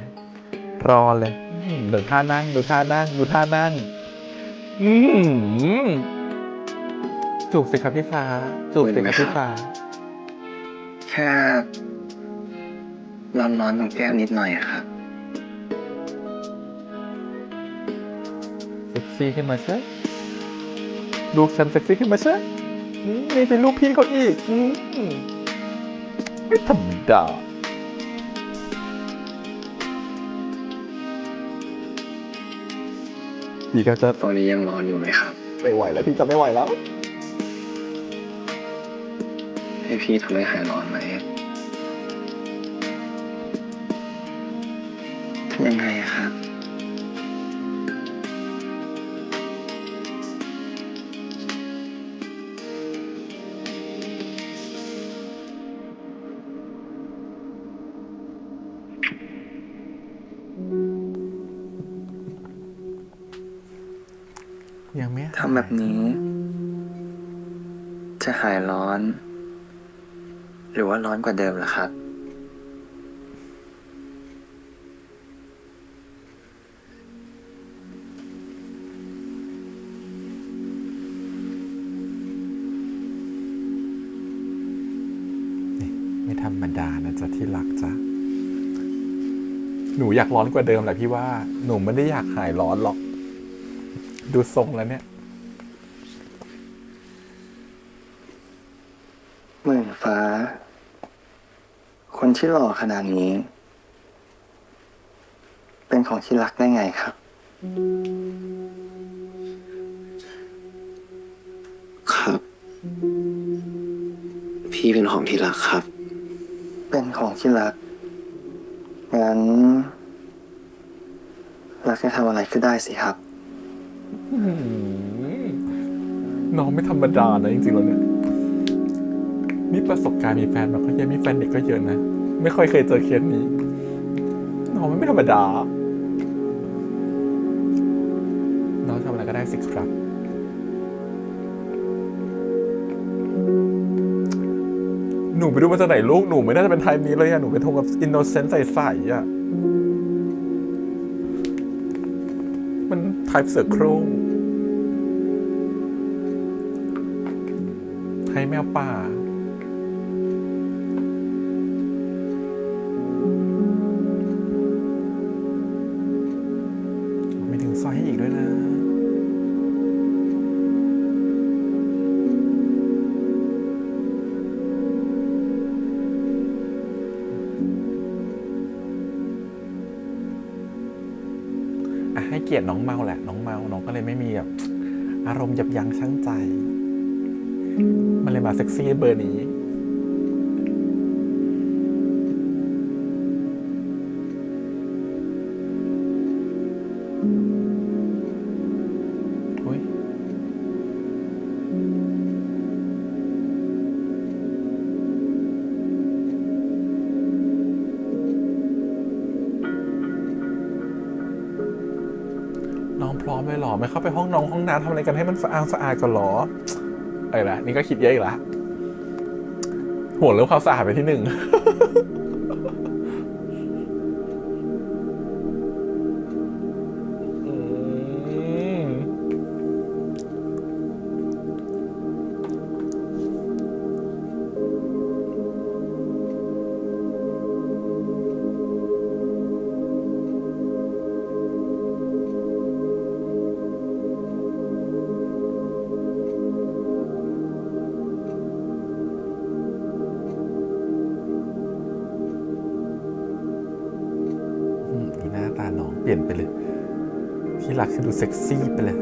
รอเลยดูท่านั่ง ดูท่านั่ง ดูท่านั่ง จูบสิครับพี่ฟ้า จูบสิครับพี่ฟ้า แค่ร้อนๆตรงแก้มนิดหน่อยอะครับ เซ็กซี่ขึ้นมาใช่ลูกฉันเซ็กซี่ขึ้นมาใช่นี่เป็นลูกพี่เขาอีกไม่ธรรมดาพี่ก็จะ ตอนนี้ยังร้อนอยู่ไหมครับ ไม่ไหวแล้วพี่จะไม่ไหวแล้ว ให้พี่ทำให้หายร้อนไหมทำยังไงอะครับ ยังไม่ ทำแบบนี้ จะหายร้อน หรือว่าร้อนกว่าเดิมล่ะครับ ไม่ธรรมดานะจ๊ะที่รักจ๊ะหนูอยากร้อนกว่าเดิมแหละพี่ว่าหนูไม่ได้อยากหายร้อนหรอก ดูทรงแล้วเนี่ย หมื่นฟ้า คนที่หล่อขนาดนี้ เป็นของที่รักได้ไงครับ ครับ พี่เป็นของที่รักครับ เป็นของที่รัก งั้นรักจะทำอะไรก็ได้สิครับ น้องไม่ธรรมดานะจริงๆแล้วเนี่ยนี่ประสบการณ์มีแฟนมาก็เยอะมีแฟนเด็กก็เยอะนะไม่ค่อยเคยเจอเคสนี้น้องไม่ธรรมดาน้องทำอะไรก็ได้สิครับหนูไปดูมาจากไหนลูกหนูไม่น่าจะเป็นไทป์นี้เลยอะหนูเป็นโทนแบบอินโนเซนต์ใสๆอะมันไทป์เสือโคร่งให้แมวป่าไม่ถึงซอยให้อีกด้วยนะ ให้เกียรติน้องเมาแหละน้องเมาน้องก็เลยไม่มีแบบอารมณ์ยับยั้งชั่งใจมันเลยมาเซ็กซี่เบอร์นี้ ำเลยหรอไม่เข้าไปห้องน้ำทำอะไรกันให้มันสะอาดก่อนหรออะไรล่ะนี่ก็คิดเยอะอีกละห่วงเรื่องความสะอาดไปที่หนึ่ง ดูหน้าตาน้องเปลี่ยนไปเลยที่รักคือดูเซ็กซี่ไปเลย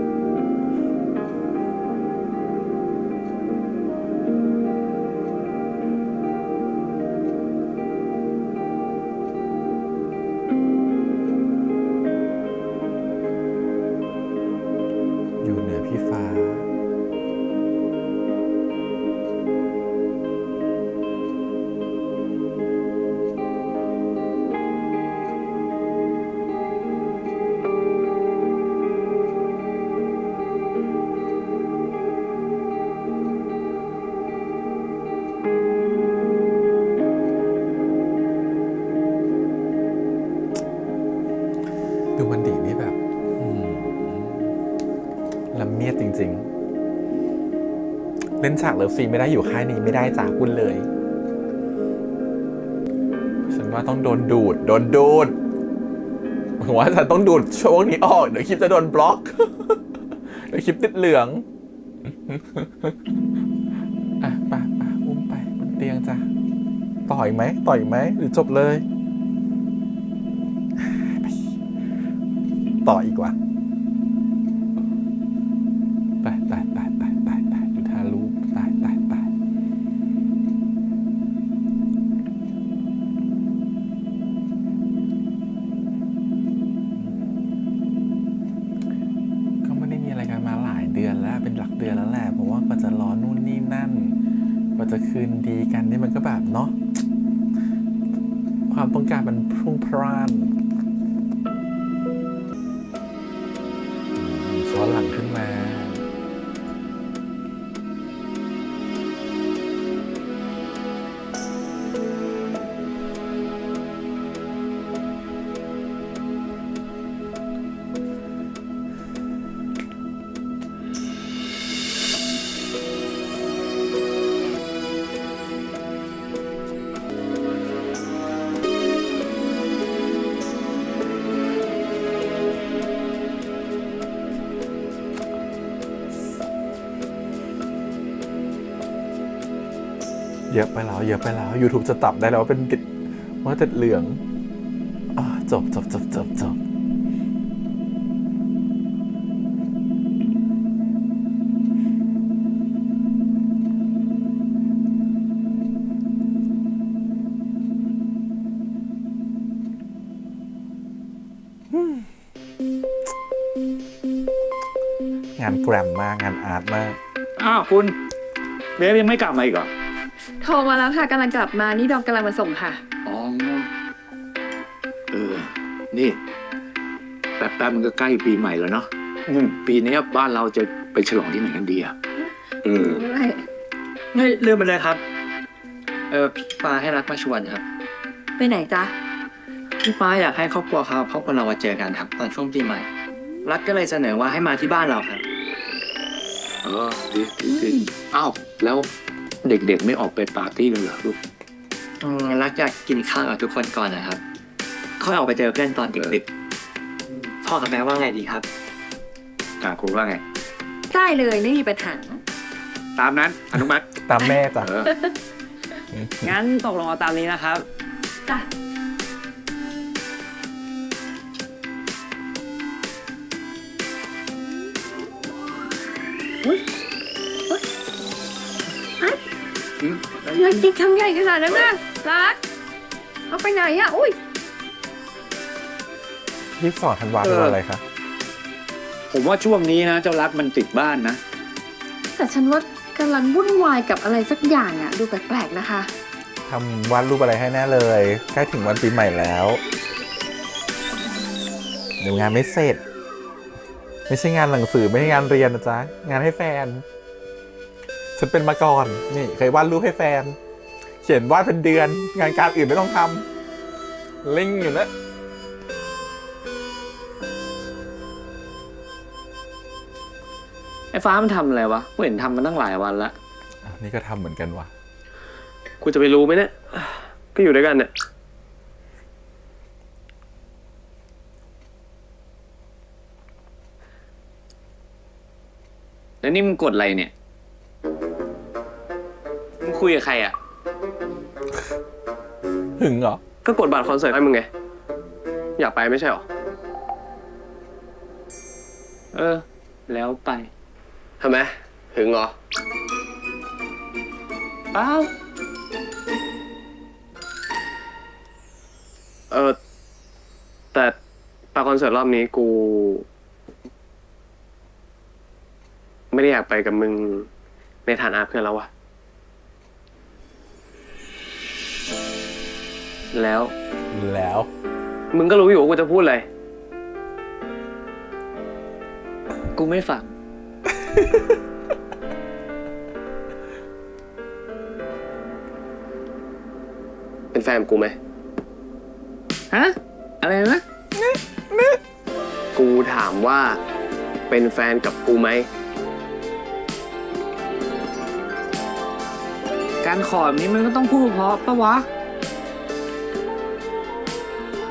อยู่เหนือพี่ฟ้าดูมันดีนี่แบบละเมียดจริงๆเล่นฉากเลิฟซีนไม่ได้อยู่ค่ายนี้ไม่ได้จากคุณเลยฉันว่าต้องโดนดูดผมว่าฉันต้องดูดช่วงนี้ออกเดี๋ยวคลิปจะโดนบล็อก เดี๋ยวคลิปติดเหลือง อ่ะไปอุ้มไปบนเตียงจ้ะต่อยไหมหรือจบเลยต่ออีกว่ะไปดูท่ารู้ไปก็ไม่ได้มีอะไรกันมาหลายเดือนแล้วเป็นหลักเดือนแล้วแหละเพราะว่าก็จะรอนู่นนี่นั่นก็จะคืนดีกันนี่มันก็แบบเนาะความต้องการมันพรุ่งพร่านซ้อนหลังขึ้นมาเยอะไปแล้ว YouTube จะตับได้แล้วว่าเป็นติดเหลืองจบงานแกรมมากงานอาร์ตมาก อ้าวคุณเบฟยังไม่กลับมาอีกเหรอ โทรมาแล้วค่ะกำลังกลับมานี่ดอมกำลังมาส่งค่ะ อ๋อนี่แป๊บมันก็ใกล้ปีใหม่แล้วเนาะปีนี้บ้านเราจะไปฉลองที่ไหนกันดีอ่ะ ไม่ลืมไปเลยครับ พี่ฟ้าให้รักมาชวนครับ ไปไหนจ๊ะ พี่ฟ้าอยากให้ครอบครัวเรามาเจอกันครับตอนช่วงปีใหม่ รักก็เลยเสนอว่าให้มาที่บ้านเราครับ ดีอ้าวแล้วเด็กๆไม่ออกไปปาร์ตี้กันเหรอลูก รักอยากกินข้าวกับทุกคนก่อนนะครับค่อยออกไปเจอเพื่อนตอนดึกๆพ่อกับแม่ว่าไงดีครับ คุณว่าไง ได้เลยไม่มีปัญหา ตามนั้นอนุมัติ ตามแม่จ้ะ งั้นตกลงเอาตามนี้นะครับ จ้ะ อยากกินคำใหญ่ขนาดนั้นนะรักเอาไปไหนอ่ะอุ้ย 22 ธันวาคมเป็นวันอะไรคะ ผมว่าช่วงนี้นะเจ้ารักมันติดบ้านนะ แต่ฉันว่ากำลังวุ่นวายกับอะไรสักอย่างอ่ะดูแปลกๆนะคะ ทำวาดรูปอะไรให้แน่เลยใกล้ถึงวันปีใหม่แล้วเดี๋ยวงานไม่เสร็จ ไม่ใช่งานหนังสือไม่ใช่งานเรียนนะจ๊ะ งานให้แฟน ฉันเป็นมาก่อน นี่เคยวาดรูปให้แฟน เขียนวาดเป็นเดือน งานการอื่นไม่ต้องทำลิงอยู่นะ ไอ้ฟ้ามันทำอะไรวะกูเห็นทำมาตั้งหลายวันละ นี่ก็ทำเหมือนกันว่ะ กูจะไปรู้ไหมเนี่ย ก็อยู่ด้วยกันเนี่ย แล้วนี่มึงกดอะไรเนี่ย มึงคุยกับใครอ่ะ หึงเหรอ ก็กดบัตรคอนเสิร์ตให้มึงไง อยากไปไม่ใช่หรอ เออ แล้วไป ทำไม หึงเหรอ เปล่า แต่ไปคอนเสิร์ตรอบนี้กู ไม่ได้อยากไปกับมึงในฐานะเพื่อนแล้ววะ แล้ว แล้ว มึงก็รู้อยู่ว่ากูจะพูดอะไร กูไม่ฟัง เป็นแฟนกับกูไหม ฮะ อะไรนะ กูถามว่าเป็นแฟนกับกูไหม การขอแบบนี้มันก็ต้องพูดเพราะปะวะ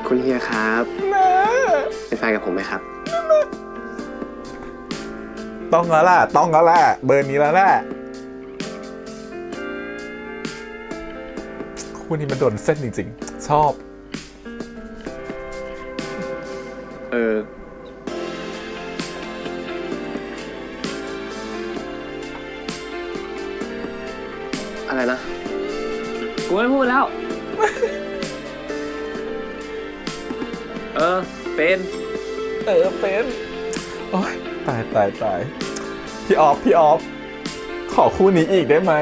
คุณเฮียครับ เป็นแฟนกับผมไหมครับ ต้องแล้วล่ะ ต้องแล้วล่ะ เบอร์นี้แล้วแหละคู่นี้มันโดนเส้นจริงๆ ชอบ อะไรนะ กูไม่พูดแล้ว เป็น เป็น โอ๊ย ตายตายตาย พี่ออฟ ขอคู่นี้อีกได้ไหม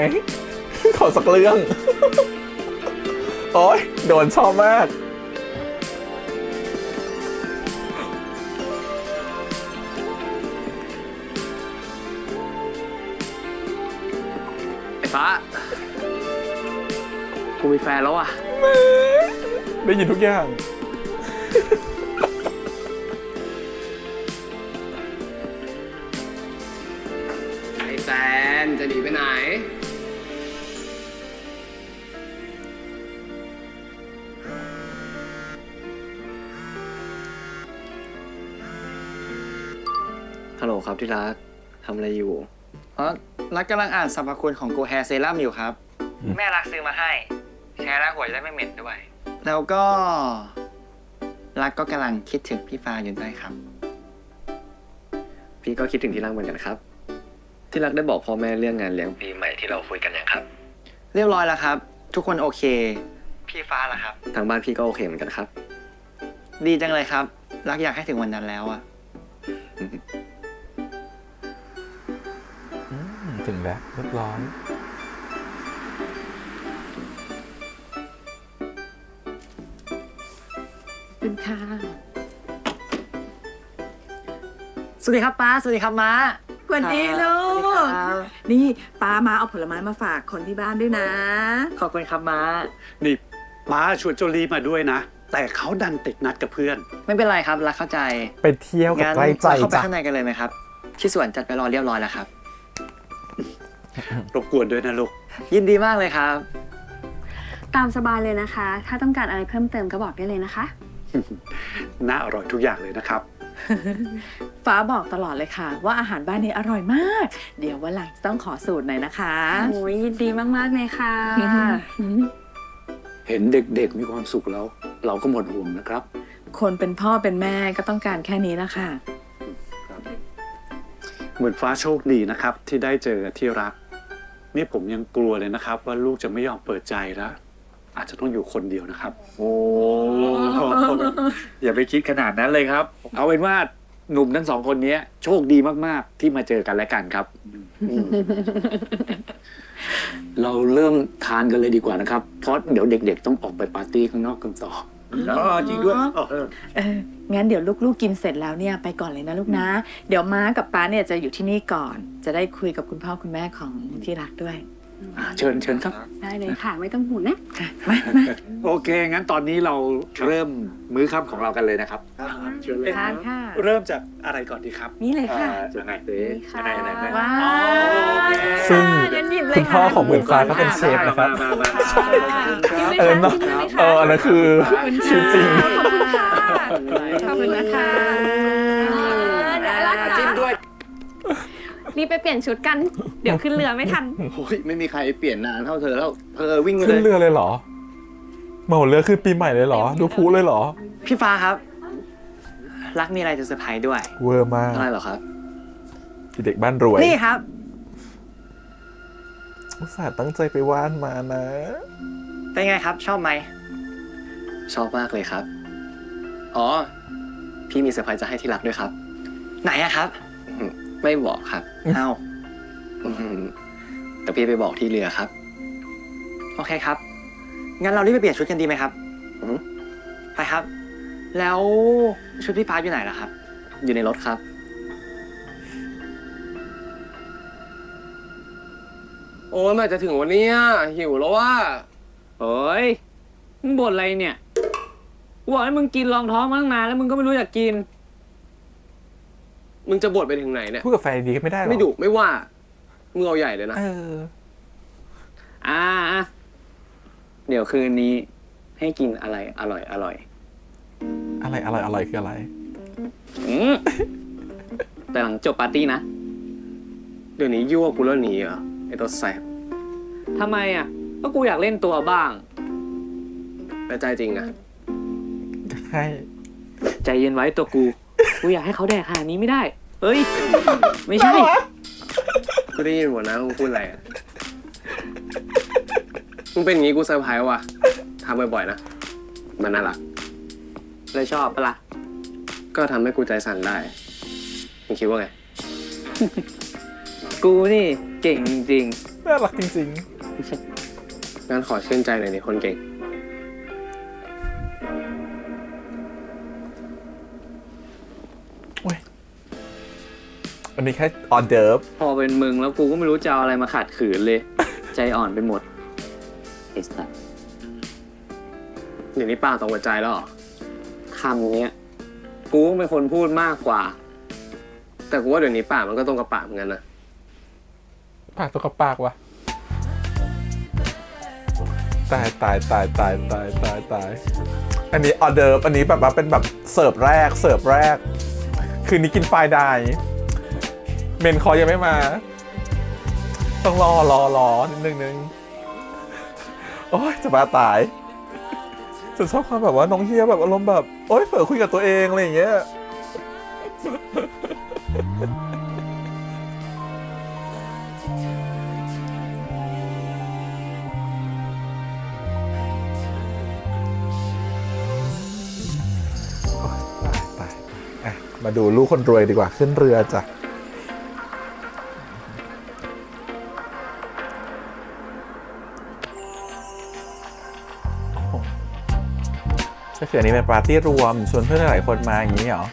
ขอสักเรื่อง โอ๊ย โดนชอบมาก ไอ้ฟ้า กูมีแฟนแล้วอ่ะ ได้ยินทุกอย่าง ไอ้แฟนจะหนีไปไหน ฮัลโหลครับที่รัก ทำอะไรอยู่ อ๋อรักกำลังอ่านสรรพคุณของโกแฮเซรั่มอยู่ครับ แม่รักซื้อมาให้ แชร์แล้วหัวจะได้ไม่เหม็นด้วย แล้วก็ รักก็กำลังคิดถึงพี่ฟ้าอยู่ด้วยครับ พี่ก็คิดถึงที่รักเหมือนกันครับ ที่รักได้บอกพ่อแม่เรื่องงานเลี้ยงปีใหม่ที่เราคุยกันอย่างครับ เรียบร้อยแล้วครับ ทุกคนโอเค พี่ฟ้าล่ะครับ ทางบ้านพี่ก็โอเคเหมือนกันครับ ดีจังเลยครับ รักอยากให้ถึงวันนั้นแล้วอะ ถึงแล้วเรียบร้อย เป็นค่ะ สวัสดีครับป้า สวัสดีครับม้า สวัสดีลูก ครับ นี่ป้ามาเอาผลไม้มาฝากคนที่บ้านด้วยนะ ขอบคุณครับม้า นี่ป้าชวนเจ้าลีมาด้วยนะ แต่เขาดันติดนัดกับเพื่อน ไม่เป็นไรครับ รักเข้าใจ ไปเที่ยวกับ งั้น ใกล้ใจ เราเข้าไป จ้ะ ข้างในกันเลยไหมครับ ที่สวนจัดไปรอเรียบร้อยแล้วครับ รบกวนด้วยนะลูก ยินดีมากเลยครับ ตามสบายเลยนะคะ ถ้าต้องการอะไรเพิ่มเติมก็บอกได้เลยนะคะ น่าอร่อยทุกอย่างเลยนะครับ ฟ้าบอกตลอดเลยค่ะ ว่าอาหารบ้านนี้อร่อยมาก เดี๋ยววันหลังจะต้องขอสูตรหน่อยนะคะ โอ้ยยินดีมากๆเลยค่ะ เห็นเด็กๆมีความสุขแล้ว เราก็หมดห่วงนะครับ คนเป็นพ่อเป็นแม่ก็ต้องการแค่นี้นะคะ เหมือนฟ้าโชคดีนะครับ ที่ได้เจอที่รัก นี่ผมยังกลัวเลยนะครับ ว่าลูกจะไม่ยอมเปิดใจแล้วอาจจะต้องอยู่คนเดียวนะครับ โอ้ อย่าไปคิดขนาดนั้นเลยครับ เอาเป็นว่าหนุ่มทั้งสองคนนี้โชคดีมากๆ ที่มาเจอกันและกันครับ เราเริ่มทานกันเลยดีกว่านะครับ เพราะเดี๋ยวเด็กๆต้องออกไปปาร์ตี้ข้างนอกกันต่อ จริงด้วย งั้นเดี๋ยวลูกๆกินเสร็จแล้วเนี่ยไปก่อนเลยนะลูกนะ เดี๋ยวม้ากับป้าเนี่ยจะอยู่ที่นี่ก่อน จะได้คุยกับคุณพ่อคุณแม่ของที่รักด้วย เชิญครับ ได้เลยค่ะ ไม่ต้องห่วงนะ มา โอเค งั้นตอนนี้เราเริ่มมื้อค่ำของเรากันเลยนะครับเชิญเลย ทานค่ะ เริ่มจากอะไรก่อนดีครับ นี่เลยค่ะ ยังไง นี่ค่ะ ยังไง ว้าว ซึ่ง งั้นหยิบเลย คุณพ่อ ค่ะ ของหมื่นฟ้าก็เป็นเชฟนะครับ มา เออเนาะอันนั้นคือชีวิตจริง ขอบคุณค่ะ ขอบคุณนะคะเดี๋ยวรัก จิ้ จ้ะ มด้วย รีบไปเปลี่ยนชุดกัน เดี๋ยวขึ้นเรือไม่ทัน โอ้ยไม่มีใครเปลี่ยนนานเท่าเธอแล้ว เธอวิ่งไป ขึ้น เลย เรือเลยเหรอเหมาเรือคือปีใหม่เลยเหรอ ดูพลุเลยเหรอ พี่ฟ้าครับ รักมีอะไรจะเซอร์ไพรส์ด้วย เวอร์มาก อะไรเหรอครับ เด็กบ้านรวย นี่ครับ อุตส่าห์ตั้งใจไปวาดมานะ เป็นไงครับ ชอบไหม ชอบมากเลยครับ อ๋อ พี่มีเซอร์ไพรส์จะให้ที่รักด้วยครับ ไหนอะครับ ไม่บอกครับ เอ้า อืมแต่พี่ไปบอกที่เรือครับ โอเคครับ งั้นเรารีบไปเปลี่ยนชุดกันดีไหมครับ อืม ไปครับ แล้วชุดพี่ฟ้าอยู่ไหนล่ะครับ อยู่ในรถครับ โอ้ยเมื่อจะถึงวันนี้หิวแล้วว่า เฮ้ย มึงบ่นอะไรเนี่ยกูบอกให้มึงกินรองท้องมาตั้งนานแล้วมึงก็ไม่รู้อยากกิน มึงจะบ่นไปถึงไหนเนี่ย พูดกับแฟนดีก็ไม่ได้หรอ ไม่ดุไม่ว่า มึงเอาใหญ่เลยนะ เออ อ่าเดี๋ยวคืนนี้ให้กินอะไรอร่อย อะไรอร่อยคืออะไร แต่หลังจบปาร์ตี้นะ เดี๋ยวนี้ยั่วกูแล้วหนีเหรอไอตัวแสบ ทำไมอ่ะก็กูอยากเล่นตัวบ้าง แต่ใจจริงอะ ให้ ใจเย็นไว้ตัวกู กูอยากให้เขาแดกขนาดนี้ไม่ได้ เฮ้ย ไม่ใช่ กูได้ยินหมดนะมึงพูดอะไรอะมึงเป็นอย่างงี้กูเซอร์ไพรส์ว่ะทำบ่อยๆนะ มันน่ารัก เลยชอบปะล่ะ ก็ทำให้กูใจสั่นได้ มึงคิดว่าไง กูนี่เก่งจริง น่ารักจริง งั้นขอชื่นใจหน่อยนี่คนเก่ง ๆโอ้ยอันนี้แค่ออเดิร์ฟ พอเป็นมึงแล้วกูก็ไม่รู้จะเอาอะไรมาขัดขืนเลย ใจอ่อนไปหมดไอ้สัส เดี๋ยวนี้ป้าตรงหัวใจแล้วเหรอ คำเนี้ย กูเป็นคนพูดมากกว่า แต่กูว่าเดี๋ยวนี้ป่ามันก็ตรงกับป่าเหมือนกันนะ ปากตัวกับปากวะตาย อันนี้ออเดิร์ฟอันนี้แบบว่าเป็นแบบเสิร์ฟแรก คืนนี้กินไฟน์ไดน์เมนคอร์สยังไม่มา ต้องรอนิดนึงโอ้ยจะบ้าตายฉันชอบความแบบว่าน้องเฮียแบบอารมณ์แบบโอ๊ยเผลอคุยกับตัวเองอะไรอย่างเงี้ยตายอ่ะมาดูลูกคนรวยดีกว่าขึ้นเรือจ้ะก็คืออันนี้เป็นปาร์ตี้รวมชวนเพื่อนหลายคนมาอย่างนี้เหรอ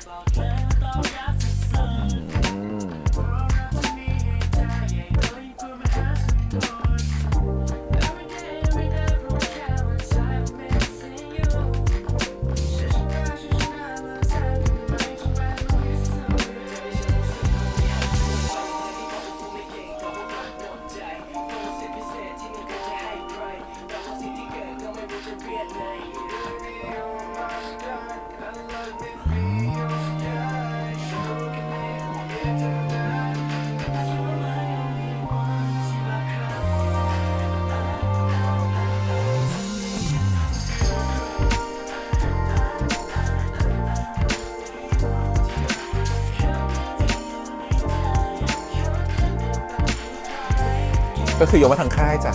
ก็คือยกมาทางค่ายจ้ะ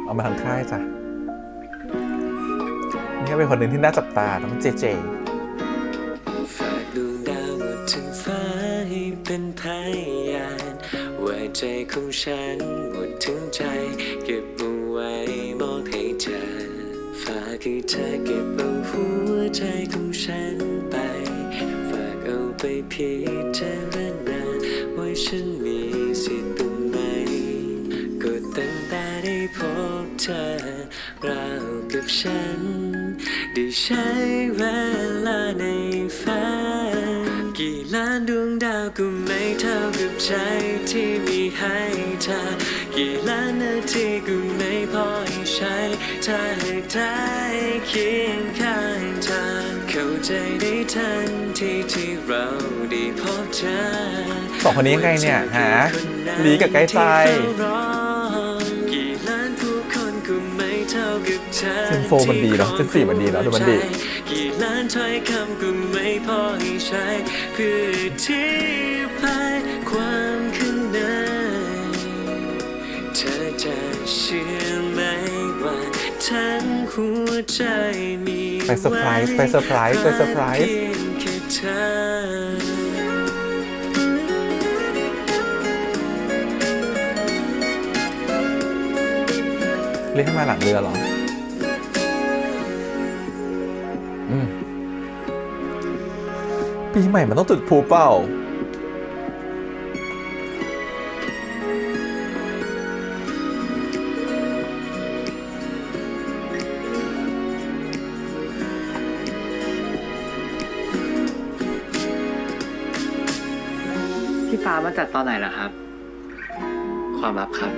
เอามาทางค่ายจ้ะ นี่ก็เป็นคนหนึ่งที่น่าจับตาน้องเจเจ ฝากดวงดาวบนท้องฟ้าให้เป็น ใจของฉันหมดทั้งใจเก็บเอาไว้มอบให้เธอฝากให้เธอเก็บเอาหัวใจของฉันไปฝากเอาไปพิจารณาว่าฉันมีสิทธิ์ตรงไหนก็ตั้งแต่ได้พบเธอราวกับฉันได้ใช้เวลาในฝันกี่ล้านดวงดาวก็ไม่เท่ากับใจที่มีให้เธอกี่ล้านนาทีก็ไม่พอให้ใช้ถ้าให้ได้เคียงข้างเธอเข้าใจได้ทันทีที่เราได้พบเธอ สองคนนี้ยังไงเนี่ยฮะลีกับใกล้ใจเซนโฟมันดีเนาะเซนสี่มันดีเนาะดูมันดีกี่ล้านถ้อยคำก็ไม่พอให้ใช้เพื่อที่พายความข้างในเธอจะเชื่อไหมว่าทั้งหัวใจมีไปเซอร์ไพรส์ไปเซอร์ไพรส์ไปเซอร์ไพรส์เรียกให้มาหลังเรือเหรอปีใหม่มันต้องจุดพลุเปล่าพี่ฟ้ามาจัดตอนไหนล่ะครับ ความลับครับ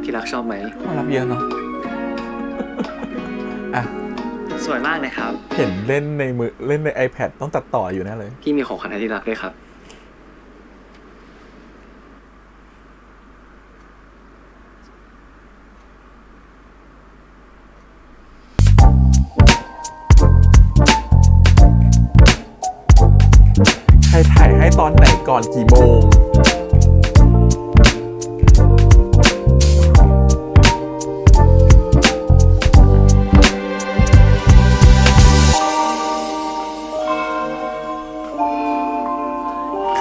ที่รักชอบไหม ความลับเยอะเนาะอ่ะ สวยมากเลยครับ เห็นเล่นในมือเล่นใน iPad ต้องตัดต่ออยู่แน่เลย พี่มีของขวัญให้ที่รักด้วยครับ ใครถ่ายให้ตอนไหนก่อนกี่โมง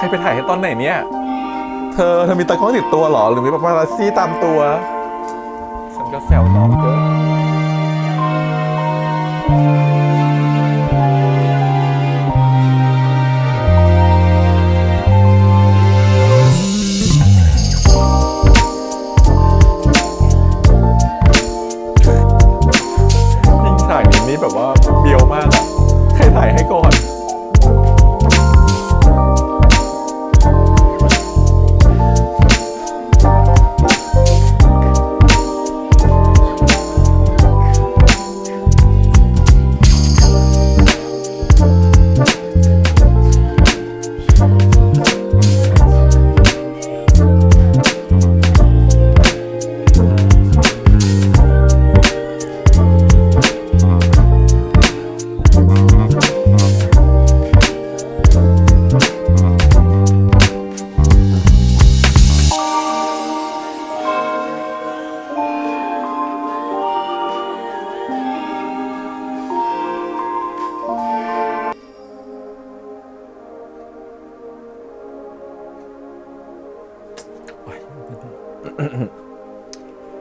ใครไปถ่ายให้ตอนไหนเนี่ยเธอมีตากล้องติดตัวเหรอหรือมีปาปารัสซี่ตามตัวฉันก็แซวน้องเกินยิ่งถ่ายนี้แบบว่าเบียวมากอะใครถ่ายให้ก่อน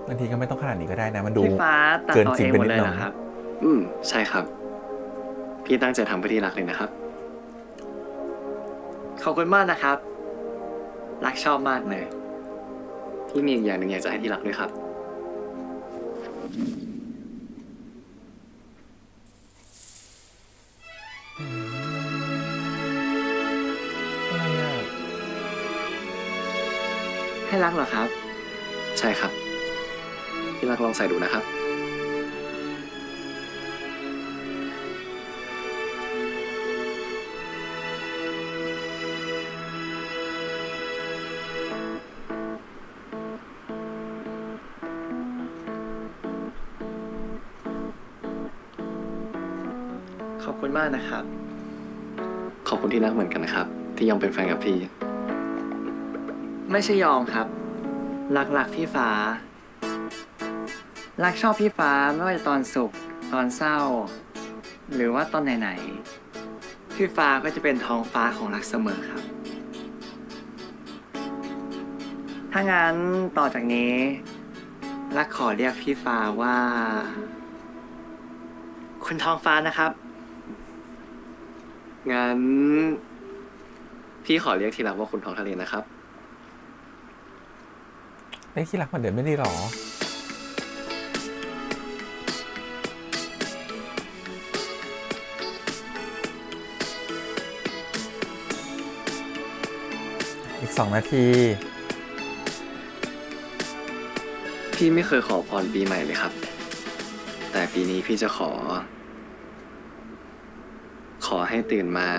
บางทีก็ไม่ต้องขนาดนี้ก็ได้นะมันดู พี่ฟ้าตัด เกิน ต่อ จริ เอง ง ไป หม นิ ด ด เลย หน่ เหร อ อย ครับ ใช่ครับ พี่ตั้งใจทำเพื่อที่รักเลยนะครับ ขอบคุณมากนะครับ รักชอบมากเลย พี่มีอีกอย่างหนึ่งอยากจะให้ที่รักด้วยครับ อะไรอ่ะ ให้รักเหรอครับ ใช่ครับ ที่รักลองใส่ดูนะครับ ขอบคุณมากนะครับ ขอบคุณที่รักเหมือนกันนะครับ ที่ยอมเป็นแฟนกับพี่ ไม่ใช่ยอมครับ รักพี่ฟ้า รักชอบพี่ฟ้าไม่ว่าจะตอนสุข ตอนเศร้า หรือว่าตอนไหนๆพี่ฟ้าก็จะเป็นท้องฟ้าของรักเสมอครับ ถ้ ถ้างั้นต่อจากนี้รักขอเรียกพี่ฟ้าว่า คุณทองฟ้านะครับ งั้น พี่ขอเรียกทีหลังว่าคุณท้องทะเลนะครับ เรียกที่รักเหมือนเดิมไม่ได้หรอ อีก2 นาที พี่ไม่เคยขอพรปีใหม่เลยครับ แต่ปีนี้พี่จะขอให้ตื่นมา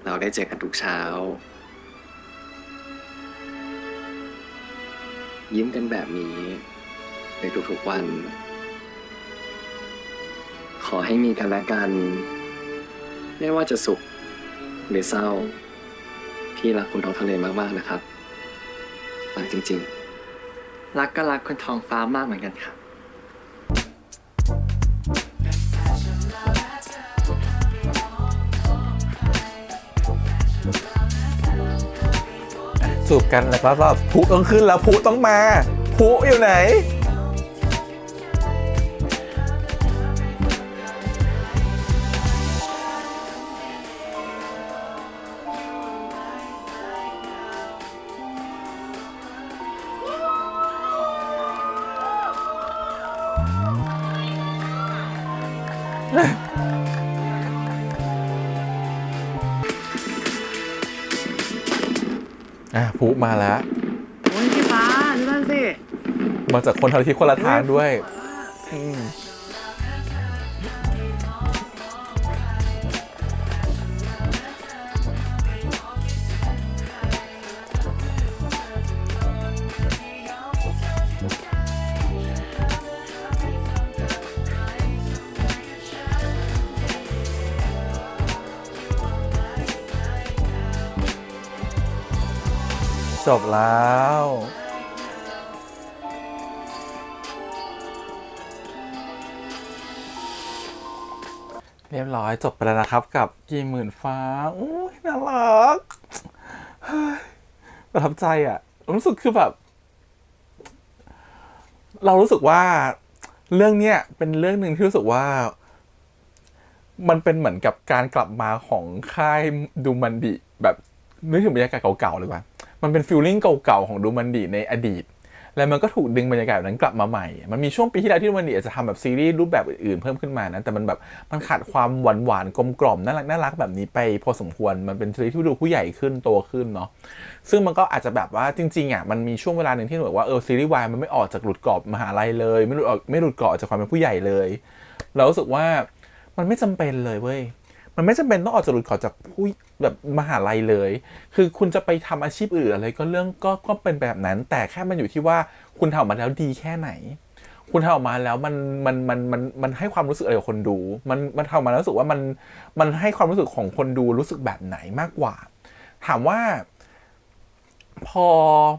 เราได้เจอกันทุกเช้า ยิ้มกันแบบนี้ในทุกๆวัน ขอให้มีกันและกัน ไม่ว่าจะสุขหรือเศร้า พี่รักคุณท้องทะเลมากๆนะครับรักจริงๆ รักก็รักคุณทองฟ้ามากเหมือนกันครับ จูบกันแล้วก็พุต้องขึ้นแล้วพุต้องมาพุอยู่ไหน พุมาแล้ว โอ้ยพี่ฟ้าดูนั่นสิ มาจากคนทางที่คนละทางด้วยจบแล้ว เรียบร้อยจบไปแล้วนะครับกับกี่หมื่นฟ้าโอ้ยน่ารักเฮ้ยประทับใจอ่ะรู้สึกคือแบบ เรารู้สึกว่าเรื่องเนี้ยเป็นเรื่องหนึ่งที่รู้สึกว่า มันเป็นเหมือนกับการกลับมาของค่ายดูมันดิแบบนึกถึงบรรยากาศเก่าๆเลยว่ามันเป็นฟีลลิ่งเก่าๆของดูมันดิในอดีตแล้วมันก็ถูกดึงบรรยากาศนั้นกลับมาใหม่มันมีช่วงปีที่แล้วที่ดูมันดิอาจจะทำแบบซีรีส์รูปแบบอื่นๆเพิ่มขึ้นมานะแต่มันแบบมันขาดความหวานๆกลมๆน่ารักแบบนี้ไปพอสมควรมันเป็นซีรีส์ที่ดูผู้ใหญ่ขึ้นโตขึ้นเนาะซึ่งมันก็อาจจะแบบว่าจริงๆอ่ะมันมีช่วงเวลาหนึ่งที่แบบว่าซีรีส์วายมันไม่ออกจากหลุดกรอบมหาลัยเลยไม่หลุดกรอบจากความเป็นผู้ใหญ่เลยเรารู้สึกว่ามันไม่จำเป็นเลยเว้ยมันไม่จำเป็นต้องออกจากหลุดกรอบจากผู้แบบมหาลัยเลยคือคุณจะไปทำอาชีพอื่นอะไรก็เรื่องก็เป็นแบบนั้นแต่แค่มันอยู่ที่ว่าคุณทำออกมาแล้วดีแค่ไหนคุณทำออกมาแล้วมันให้ความรู้สึกอะไรกับคนดูมันทำออกมาแล้วรู้สึกว่ามันให้ความรู้สึกของคนดูรู้สึกแบบไหนมากกว่าถามว่าพอ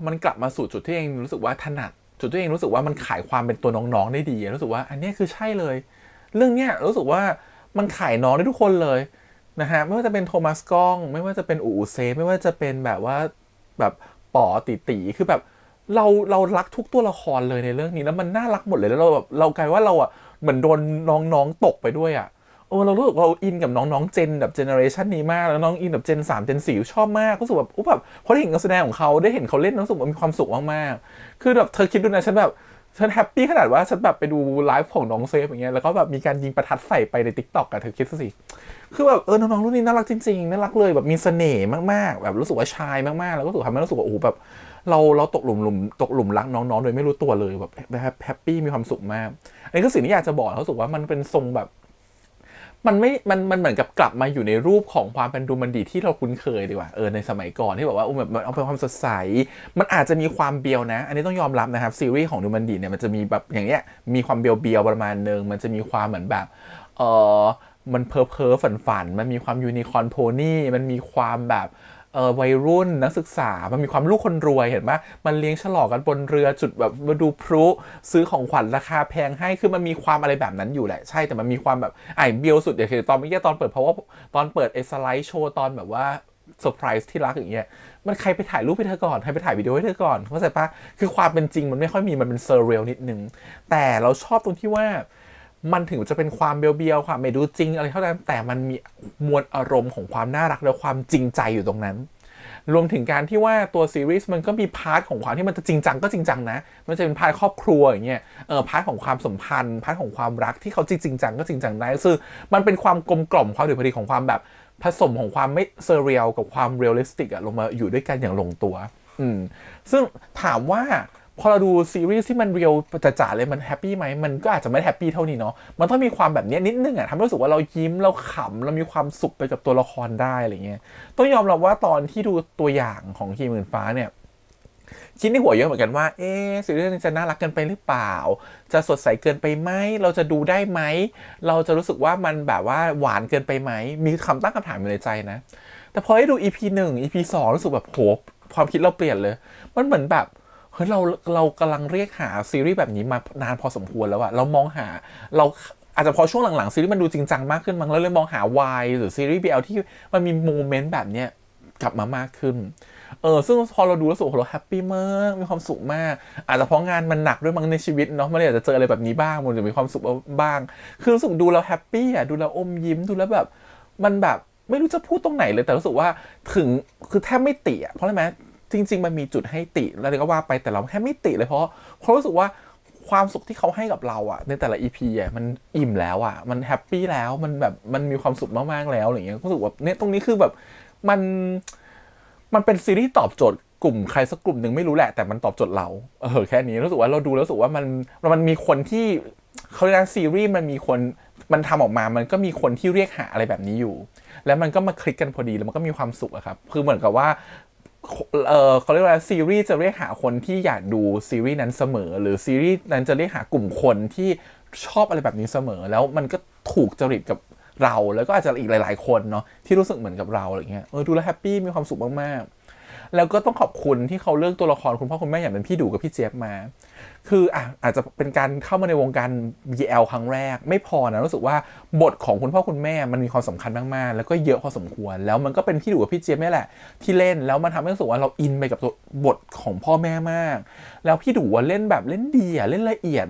มันกลับมาสู่จุดที่เองรู้สึกว่าถนัดจุดที่เองรู้สึกว่ามันขายความเป็นตัวน้องๆได้ดีรู้สึกว่าอันนี้คือใช่เลยเรื่องเนี้ยรู้สึกว่ามันขายน้องได้ทุกคนเลยนะฮะไม่ว่าจะเป็นโทมัสก้องไม่ว่าจะเป็นอูเซไม่ว่าจะเป็นแบบว่าแบบป๋อตีคือแบบเรารักทุกตัวละครเลยในเรื่องนี้แล้วมันน่ารักหมดเลยแล้วเรากลายว่าเราอ่ะเหมือนโดนน้องๆตกไปด้วยอ่ะเรารู้สึกเราอินกับน้องๆเจนแบบเจเนอเรชันนี้มากแล้วน้องอินแบบเจน3เจน4ชอบมากรู้สึกแบบพอได้เห็นการแสดงของเขาได้เห็นเขาเล่นรู้สึกว่ามีความสุขมากๆคือแบบเธอคิดดูนะฉันแฮปปี้ขนาดว่าฉันแบบไปดูไลฟ์ของน้องเซฟอย่างเงี้ยแล้วก็แบบมีการยิงประทัดใส่ไปใน TikTok อะเธอคิดสิคือแบบน้องๆรุ่นนี้น่ารักจริงๆน่ารักเลยแบบมีเสน่ห์มากๆแบบรู้สึกว่าชายมากๆแล้วก็ทำให้รู้สึกว่าโอ้โหแบบเราตกหลุมรักน้องๆโดยไม่รู้ตัวเลยแบบแฮปปี้มีความสุขมากอันนี้คือสิ่งที่อยากจะบอกรู้สึกว่ามันเป็นทรงแบบมันเหมือนกับกลับมาอยู่ในรูปของความเป็นดูมันดีที่เราคุ้นเคยดีกว่าในสมัยก่อนที่แบบว่าแบบเอาเป็นความสดใสมันอาจจะมีความเบียวนะอันนี้ต้องยอมรับนะครับซีรีส์ของดูมันดีเนี่ยมันจะมีแบบอย่างเงี้ยมีความเบียวประมาณนึงมันจะมีความเหมือนแบบมันเพ้อฝันมันมีความยูนิคอร์นโพนี่มันมีความแบบวัยรุ่นนักศึกษามันมีความลูกคนรวยเห็นไหมมันเลี้ยงฉลองกันบนเรือจุดแบบมาดูพลุซื้อของขวัญราคาแพงให้คือมันมีความอะไรแบบนั้นอยู่แหละใช่แต่มันมีความแบบเบียวสุดอย่างคือตอนเมื่อกี้ตอนเปิดเพราะว่าตอนเปิดสไลด์โชว์ตอนแบบว่า เซอร์ไพรส์ที่รักอย่างเงี้ยมันใครไปถ่ายรูปให้เธอก่อนใครไปถ่ายวิดีโอให้เธอก่อนเข้าใจปะคือความเป็นจริงมันไม่ค่อยมีมันเป็นเซอร์เรียลนิดนึงแต่เราชอบตรงที่ว่ามันถึงจะเป็นความเบียวๆความไม่ดูจริงอะไรเท่านั้นแต่มันมีมวลอารมณ์ของความน่ารักและความจริงใจอยู่ตรงนั้นรวมถึงการที่ว่าตัวซีรีส์มันก็มีพาร์ทของความที่มันจะจริงจังก็จริงจังนะมันจะเป็นพาร์ทครอบครัวอย่างเงี้ยพาร์ทของความสัมพันธ์พาร์ทของความรักที่เขาจริงจังก็จริงจังได้คือมันเป็นความกลมกล่อมความพอดีของความแบบผสมของความไม่เซเรียลกับความเรียลลิสติกลงมาอยู่ด้วยกันอย่างลงตัวซึ่งถามว่าพอเราดูซีรีส์ที่มันเรียลจ๋าๆเลยมันแฮปปี้ไหมมันก็อาจจะไม่แฮปปี้เท่านี้เนาะมันต้องมีความแบบนี้นิดนึงทำให้รู้สึกว่าเรายิ้มเราขำเรามีความสุขไปกับตัวละครได้อะไรเงี้ยต้องยอมรับว่าตอนที่ดูตัวอย่างของคีหมื่นฟ้าเนี่ยคิดในหัวเยอะเหมือนกันว่าซีรีส์นี้จะน่ารักเกินไปหรือเปล่าจะสดใสเกินไปไหมเราจะดูได้ไหมเราจะรู้สึกว่ามันแบบว่าหวานเกินไปไหมมีคำตั้งคำถามอยู่ในใจนะแต่พอได้ดู EP 1 EP 2รู้สึกแบบโหความคิดเราเปลี่ยนเลยมันเหมือนแบบเฮ้ยเรากำลังเรียกหาซีรีส์แบบนี้มานานพอสมควรแล้วอะเรามองหาเราอาจจะพอช่วงหลังๆซีรีส์มันดูจริงจังมากขึ้นมั้งแล้วเลยมองหาวายหรือซีรีส์ BL ที่มันมีโมเมนต์แบบเนี้ยกลับมามากขึ้นซึ่งพอเราดูแล้วสุขเราแฮปปี้มากมีความสุขมากอาจจะเพราะงานมันหนักด้วยมั้งในชีวิตเนาะมันเลยอาจจะเจออะไรแบบนี้บ้างมันจะมีความสุขบ้างคือรู้สึกดูแล้วแฮปปี้อะดูแล้วอมยิ้มดูแล้วแบบมันแบบไม่รู้จะพูดตรงไหนเลยแต่รู้สึกว่าถึงคือแทบไม่ติเพราะอะไรไหมจริงๆมันมีจุดให้ติแล้วก็ว่าไปแต่เราแค่ไม่ติเลยเพราะรู้สึกว่าความสุขที่เขาให้กับเราในแต่ละ EP มันอิ่มแล้วมันแฮปปี้แล้วมันแบบมันมีความสุขมากๆแล้วอะไรเงี้ยรู้สึกว่าเนี่ยตรงนี้คือแบบมันเป็นซีรีส์ตอบโจทย์กลุ่มใครสักกลุ่มหนึ่งไม่รู้แหละแต่มันตอบโจทย์เราแค่นี้รู้สึกว่าเราดูแล้วรู้สึกว่ามันมีคนที่เขาเรียกซีรีส์มันมีคนมันทำออกมามันก็มีคนที่เรียกหาอะไรแบบนี้อยู่แล้วมันก็มาคลิกกันพอดีแล้วมันก็มีความสุขครับคือเหมือนกับว่าเขาเรียกว่าซีรีส์จะเรียกหาคนที่อยากดูซีรีส์นั้นเสมอหรือซีรีส์นั้นจะเรียกหากลุ่มคนที่ชอบอะไรแบบนี้เสมอแล้วมันก็ถูกจริตกับเราแล้วก็อาจจะอีกหลายๆคนเนาะที่รู้สึกเหมือนกับเราอะไรเงี้ยดูแล้วแฮปปี้มีความสุขมากๆแล้วก็ต้องขอบคุณที่เขาเลือกตัวละครคุณพ่อคุณแม่อย่างเป็นพี่ดูกับพี่เจี๊ยบมาคืออาจจะเป็นการเข้ามาในวงการ BL ครั้งแรกไม่พอนะรู้สึกว่าบทของคุณพ่อคุณแม่มันมีความสำคัญมากๆแล้วก็เยอะพอสมควรแล้วมันก็เป็นพี่ดูกับพี่เจี๊ยบนี่แหละที่เล่นแล้วมันทำให้รู้สึกว่าเราอินไปกับตัวบทของพ่อแม่มากแล้วพี่ดูเล่นแบบเล่นดีเล่นละเอียด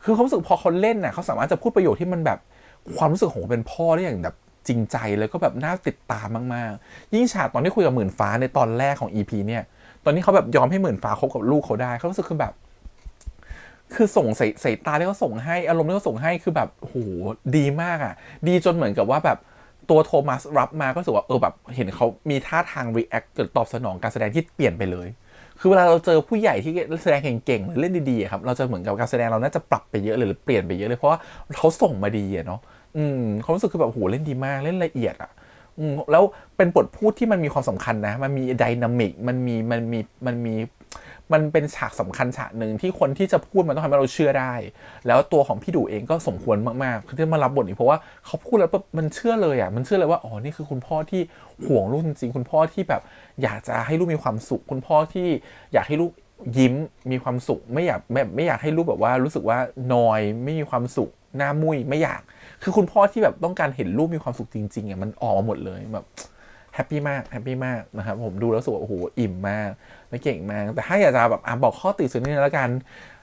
คือเขารู้สึกพอเขาเล่นเขาสามารถจะพูดประโยชน์ที่มันแบบความรู้สึกของเป็นพ่อได้อย่างแบบจริงใจแล้วก็แบบน่าติดตามมากๆยิ่งฉากตอนที่คุยกับหมื่นฟ้าในตอนแรกของ EP เนี่ยตอนนี้เขาแบบยอมให้หมื่นฟ้าคบกับลูกเขาได้เขารู้สึกคือแบบคือส่งสายตาที่เขาส่งให้อารมณ์ที่เขาส่งให้คือแบบโหดีมากดีจนเหมือนกับว่าแบบตัวโทมัสรับมาก็รู้สึกว่าแบบเห็นเขามีท่าทาง react เกิดตอบสนองการแสดงที่เปลี่ยนไปเลยคือเวลาเราเจอผู้ใหญ่ที่แสดงเก่งๆหรือเล่นดีๆครับเราจะเหมือนกับการแสดงเราน่าจะปรับไปเยอะเลยหรือเปลี่ยนไปเยอะเลยเพราะว่าเขาส่งมาดีเนาะเขารู้สึกคือแบบโหเล่นดีมากเล่นละเอียดแล้วเป็นบทพูดที่มันมีความสำคัญนะมันมีไดนามิกมันเป็นฉากสำคัญฉากหนึ่งที่คนที่จะพูดมันต้องทำให้เราเชื่อได้แล้วตัวของพี่ดูเองก็สมควรมากๆคือที่มารับบทนี้เพราะว่าเขาพูดแล้วมันเชื่อเลยมันเชื่อเลยว่าอ๋อนี่คือคุณพ่อที่ห่วงลูกจริงๆคุณพ่อที่แบบอยากจะให้ลูกมีความสุขคุณพ่อที่อยากให้ลูกยิ้มมีความสุขไม่อยากให้ลูกแบบว่ารู้สึกว่านอยไม่มีความสุขหน้ามุ้ยไม่อยากคือคุณพ่อที่แบบต้องการเห็นลูกมีความสุขจริงๆมันออกมาหมดเลยแบบแฮปปี้มากนะครับผมดูแล้วรู้สึกว่าโอ้โหอิ่มมากไม่เก่งมากแต่ถ้าอยากจะแบบบอกข้อติสักนิดนึงแล้วกัน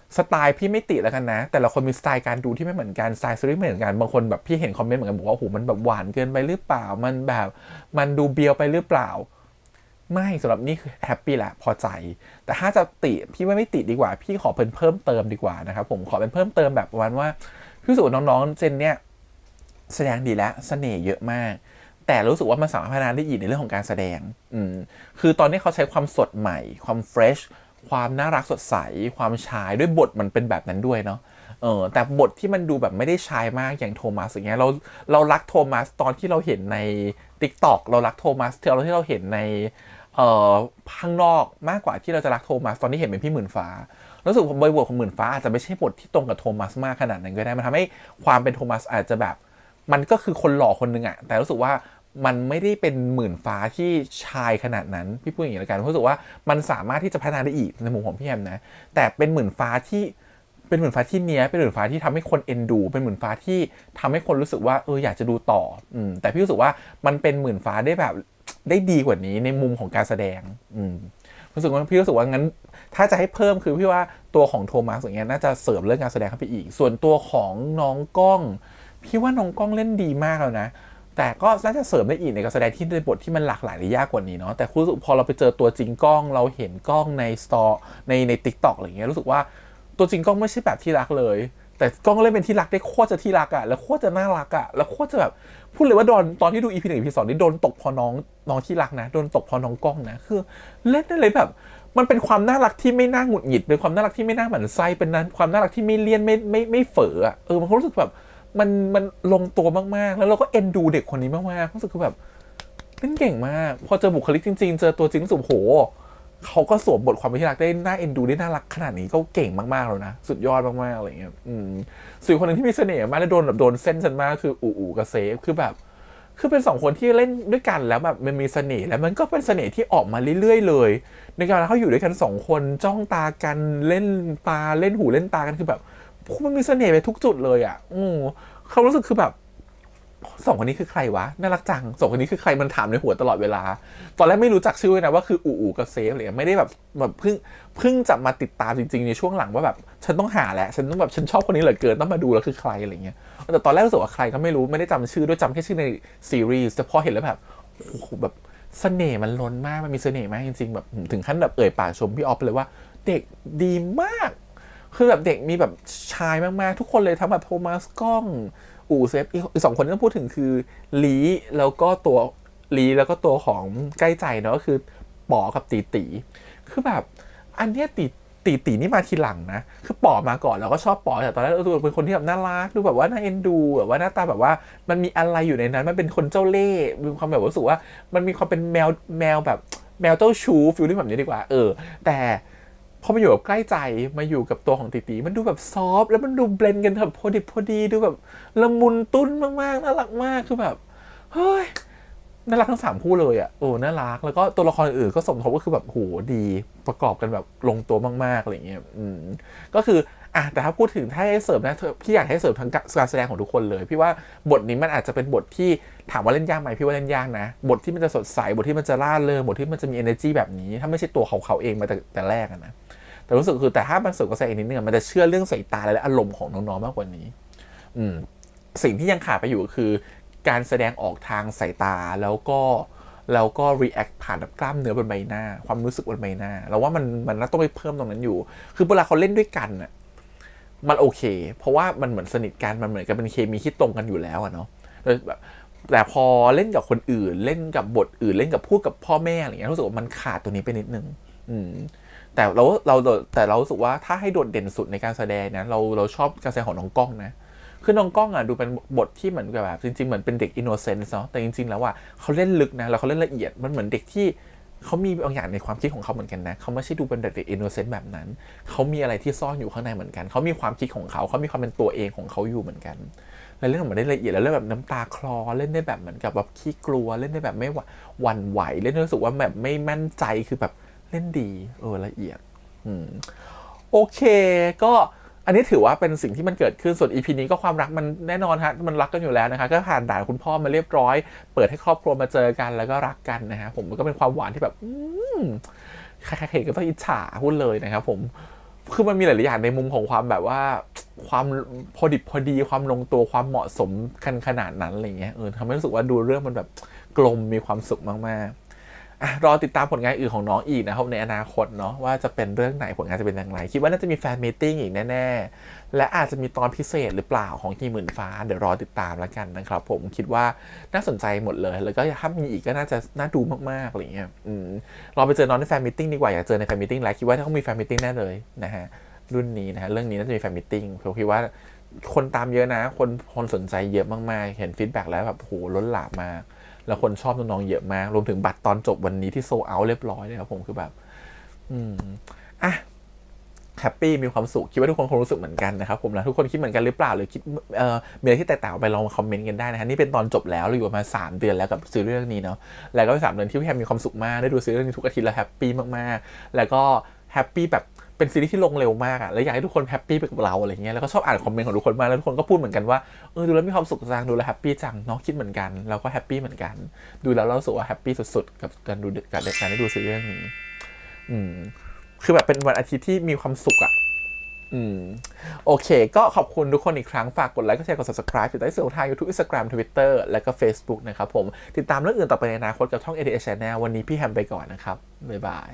สไตล์พี่ไม่ติแล้วกันนะแต่ละคนมีสไตล์การดูที่ไม่เหมือนกันสไตล์ซีรีส์ไม่เหมือนกันบางคนแบบพี่เห็นคอมเมนต์เหมือนกันบอกว่าโอ้โหมันแบบหวานเกินไปหรือเปล่ามันแบบมันดูเบียวไปหรือเปล่าไม่สำหรับนี่คือแฮปปี้แหละพอใจแต่ถ้าจะติพี่ไม่ติดีกว่าพี่ขอเพิ่มเติมดีกว่านะครับผมขอเป็นเพิ่มเติมแบบประมาณว่าพี่รู้สึกว่าน้องๆเจนเนี่ยแสดงดีแล้วเสน่ห์เยอะมากแต่รู้สึกว่ามันสามารถพัฒนาได้อีกในเรื่องของการแสดงคือตอนนี้เขาใช้ความสดใหม่ความเฟรชความน่ารักสดใสความชายด้วยบทมันเป็นแบบนั้นด้วยเนาะแต่บทที่มันดูแบบไม่ได้ชายมากอย่างโทมัสอย่างเงี้ยเรารักโทมัสตอนที่เราเห็นใน TikTok เรารักโทมัสที่เราเห็นในข้างนอกมากกว่าที่เราจะรักโทมัสตอนที่เห็นเป็นพี่หมื่นฟ้ารู้สึกว่าบทของหมื่นฟ้าอาจจะไม่ใช่บทที่ตรงกับโทมัสมากขนาดนั้นก็ได้มันทำให้ความเป็นโทมัสอาจจะแบบมันก็คือคนหล่อคนนึงแต่รู้สึกว่ามันไม่ได้เป็นหมื่นฟ้าที่ชายขนาดนั้นพี่พูดอย่างนี้แล้วกันรู้สึกว่ามันสามารถที่จะพัฒนาได้อีกในมุมของพี่แอมนะแต่เป็นหมื่นฟ้าที่เป็นหมื่นฟ้าที่เนี้ยเป็นหมื่นฟ้าที่ทำให้คนเอ็นดูเป็นหมื่นฟ้าที่ทำให้คนรู้สึกว่าอยากจะดูต่อแต่พี่รู้สึกว่ามันเป็นหมื่นฟ้าได้แบบ ได้ดีกว่านี้ในมุมของการแสดงรู้สึกว่างั้นถ้าจะให้เพิ่มคือพี่ว่าตัวของโทมัสอย่างเงี้ยน่าจะเสริมเรื่องการแสดงเข้าไปอีกส่วนตัวของน้องกล้องพี่ว่าน้องกล้องเล่นดีมากแล้วนะแต่ก็น่าจะเสริมได้อีกในการแสดงที่ในบทที่มันหลากหลายและยากกว่านี้เนาะแต่รู้สึกพอเราไปเจอตัวจริงกล้องเราเห็นกล้องในสตอร์ใน TikTok อะไรเงี้ยรู้สึกว่าตัวจริงกล้องไม่ใช่แบบที่รักเลยแต่กล้องเล่นเป็นที่รักได้โคตรจะที่รักอ่ะแล้วโคตรจะน่ารักอ่ะแล้วโคตรจะแบบพูดเลยว่าตอนที่ดู EP 1 EP 2นี่โดนตกพอน้องที่รักนะโดนตกพอน้องกล้องนะคือเล่นได้เลยแบบมันเป็นความน่ารักที่ไม่น่าหงุดหงิดเป็นความน่ารักที่ไม่น่าหมั่นไส้เป็นนั้นความน่ารักที่ไม่เลี่ยนไม่เฝออ่ะมันรู้สึกแบบมันลงตัวมากๆแล้วเราก็เอ็นดูเด็กคนนี้มากๆรู้สึกคือแบบเล่นเก่งมากพอเจอบุคลิกจริงๆเจอตัวจริงรู้สึกโหเขาก็สวมบทความเป็นที่รักได้น่าเอ็นดูได้น่ารักขนาดนี้ก็เก่งมากๆแล้วนะสุดยอดมากๆอะไรเงี้ยส่วนคนหนึ่งที่มีเสน่ห์มากและโดนเส้นฉันมากคืออู๋กับเซฟคือเป็น2คนที่เล่นด้วยกันแล้วแบบมันมีเสน่ห์แล้วมันก็เป็นเสน่ห์ที่ออกมาเรื่อยๆเลยในการเขาอยู่ด้วยกัน2คนจ้องตากันเล่นตาเล่นหูเล่นตากันคือแบบมันมีเสน่ห์ไปทุกจุดเลยอ่ะเขารู้สึกคือแบบ2คนนี้คือใครวะน่ารักจัง2คนนี้คือใครมันถามในหัวตลอดเวลาตอนแรกไม่รู้จักชื่อนะว่าคืออู๋กับเซฟเลยไม่ได้แบบเพิ่งจะมาติดตามจริงๆในช่วงหลังว่าแบบฉันต้องหาแหละฉันชอบคนนี้เหลือเกินต้องมาดูแล้วคือใครอะไรเงี้ยแต่ตอนแรกรู้สึกว่าใครก็ไม่รู้ไม่ได้จำชื่อด้วยจำแค่ชื่อในซีรีส์แต่พอเห็นแล้วแบบโอ้โหแบบเสน่ห์มันล้นมากมันมีเสน่ห์มากจริงๆแบบถึงขั้นแบบเอ่ยปากชมพี่ออฟเลยว่าเด็กดีมากคือแบบเด็กมีแบบชายมากๆทุกคนเลยทั้งแบบโทมัสกล้องอู๋เซฟอีก2คนที่ต้องพูดถึงคือลีแล้วก็ตัวของใกล้ใจเนาะก็คือป๋อกับตีคือแบบอันเนี้ยตีนี่มาทีหลังนะคือป๋อมาก่อนเราก็ชอบป๋อแต่ตอนแรกดูเป็นคนที่แบบน่ารักดูแบบว่าน่าเอ็นดูแบบว่าหน้าตาแบบว่ามันมีอะไรอยู่ในนั้นมันเป็นคนเจ้าเล่ห์มีความแบบรู้สึกว่ามันมีความเป็นแมวแบบแมวเจ้าชู้ฟีลลิ่งแบบนี้ดีกว่าแต่พอมาอยู่กับใกล้ใจมาอยู่กับตัวของตีมันดูแบบซอฟต์แล้วมันดูเบลนด์กันแบบพอดีดูแบบละมุนตุ้นมากๆน่ารักมากคือแบบเฮ้ยน่ารักทั้ง3คู่เลยอ่ะน่ารักแล้วก็ตัวละครอื่นก็สมทบก็คือแบบโหดีประกอบกันแบบลงตัวมากๆอะไรเงี้ยก็คือแต่ถ้าพูดถึงถ้าให้เสริมนะพี่อยากให้เสริมทั้งการแสดงของทุกคนเลยพี่ว่าบทนี้มันอาจจะเป็นบทที่ถามว่าเล่นยากไหมพี่ว่าเล่นยากนะบทที่มันจะสดใสบทที่มันจะร่าเริงบทที่มันจะมี energy แบบนี้ถ้าไม่ใช่ตัวเขาเองมาแต่แรกนะแต่รู้สึกคือแต่ถ้ามันเสริมการแสดงอีกนิดนึงมันจะเชื่อเรื่องสายตาและอารมณ์ของน้องๆมากกว่านี้สิ่งที่ยังขาดไปอยู่คือการแสดงออกทางสายตาแล้วก็ react ผ่านกล้ามเนื้อบนใบหน้าความรู้สึกบนใบหน้าเราว่ามันต้องไปเพิ่มตรงนั้นอยู่คือเวลาเขาเล่นด้วยกันน่ะมันโอเคเพราะว่ามันเหมือนสนิทกันมันเหมือนกับเป็นเคมีที่ตรงกันอยู่แล้วอะเนาะแบบแต่พอเล่นกับคนอื่นเล่นกับบทอื่นเล่นกับพูดกับพ่อแม่อะไรเงี้ยรู้สึกว่ามันขาดตัวนี้ไปนิดนึงแต่เรารู้สึกว่าถ้าให้โดดเด่นสุดในการแสดงนะเราชอบการแสดงของน้องกล้องนะคือน้องกล้องดูเป็นบทที่เหมือนกับแบบจริงๆเหมือนเป็นเด็กอินโนเซนต์เนาะแต่จริงๆแล้วเขาเล่นลึกนะแล้วเขาเล่นละเอียดมันเหมือนเด็กที่เขามีบางอย่างในความคิดของเขาเหมือนกันนะเขาไม่ใช่ดูเป็นเด็กอินโนเซนต์แบบนั้นเขามีอะไรที่ซ่อนอยู่ข้างในเหมือนกันเขามีความคิดของเขามีความเป็นตัวเองของเขาอยู่เหมือนกันแล้วเล่นออกมาได้ละเอียดแล้วเล่นแบบน้ำตาคลอเล่นได้แบบเหมือนกับแบบขี้กลัวเล่นได้แบบไม่หวั่นไหวเล่นรู้สึกว่าแบบไม่มั่นใจคือแบบเล่นดีละเอียดโอเคก็อันนี้ถือว่าเป็นสิ่งที่มันเกิดขึ้นส่วน EP นี้ก็ความรักมันแน่นอนฮะมันรักกันอยู่แล้วนะคะก็ผ่านด่านคุณพ่อมาเรียบร้อยเปิดให้ครอบครัวมาเจอกันแล้วก็รักกันนะฮะผมก็เป็นความหวานที่แบบใครๆเห็นก็ต้องอิจฉาพูดเลยนะครับผมคือมันมีหลายๆอย่างในมุมของความแบบว่าความพอดิบพอดีความลงตัวความเหมาะสมกันขนาดนั้นอะไรเงี้ยทำให้รู้สึกว่าดูเรื่องมันแบบกลมมีความสุขมากๆรอติดตามผลงานอื่นของน้องอีกนะครับในอนาคตเนาะว่าจะเป็นเรื่องไหนผลงานจะเป็นอย่างไรคิดว่าน่าจะมีแฟนมีตติ้งอีกแน่ๆและอาจจะมีตอนพิเศษหรือเปล่าของกี่หมื่นฟ้าเดี๋ยวรอติดตามแล้วกันนะครับผมคิดว่าน่าสนใจหมดเลยแล้วก็ถ้ามีอีกก็น่าดูมากๆอะไรเงี้ยรอไปเจอน้องในแฟนมีตติ้งดีกว่าอยากเจอในแฟนมีตติ้งแล้วคิดว่าถ้าเขามีแฟนมีตติ้งแน่เลยนะฮะรุ่นนี้นะฮะเรื่องนี้น่าจะมีแฟนมีตติ้งผมคิดว่าคนตามเยอะนะคนสนใจเยอะมากๆเห็นฟีดแบ็กแล้วแบบโหล้นหลามมากแล้วคนชอบน้องๆเยอะมากรวมถึงบัตรตอนจบวันนี้ที่โซลเอาท์เรียบร้อยเลยครับผมคือแบบแฮปปี้มีความสุขคิดว่าทุกคนคงรู้สึกเหมือนกันนะครับผมแล้วทุกคนคิดเหมือนกันหรือเปล่าหรือคิดมีอะไรที่แตกต่างไปลองมาคอมเมนต์กันได้นะฮะนี่เป็นตอนจบแล้วเราอยู่มา3 เดือนแล้วกับซีรีส์เรื่องนี้เนาะแล้วก็เป็น3 เดือนที่พี่แฮมมีความสุขมากได้ดูซีรีส์เรื่องนี้ทุกอาทิตย์แล้วแฮปปี้มากๆแล้วก็แฮปปี้แบบ เป็นซีรีส์ที่ลงเร็วมากอะแล้วอยากให้ทุกคนแฮปปี้ไปกับเราอะไรเงี้ยแล้วก็ชอบอ่านคอมเมนต์ของทุกคนมากแล้วทุกคนก็พูดเหมือนกันว่าดูแล้วมีความสุขจังดูแล้วแฮปปี้จังเนาะคิดเหมือนกันเราก็แฮปปี้เหมือนกันดูแล้วเรารู้สึกว่าแฮปปี้สุดๆกับการได้ดูซีรีส์เรื่องนี้คือแบบเป็นวันอาทิตย์ที่มีความสุขอะโอเคก็ขอบคุณทุกคนอีกครั้งฝากกดไลค์กดแชร์กด subscribe ติดตามสื่อทาง YouTube Instagram Twitter และก็ Facebook นะครับผมติดตามเรื่องอื่นต่อไปในอนาคตกับช่อง ADS Channel วันนี้พี่แฮมไปก่อนนะครับบ๊ายบาย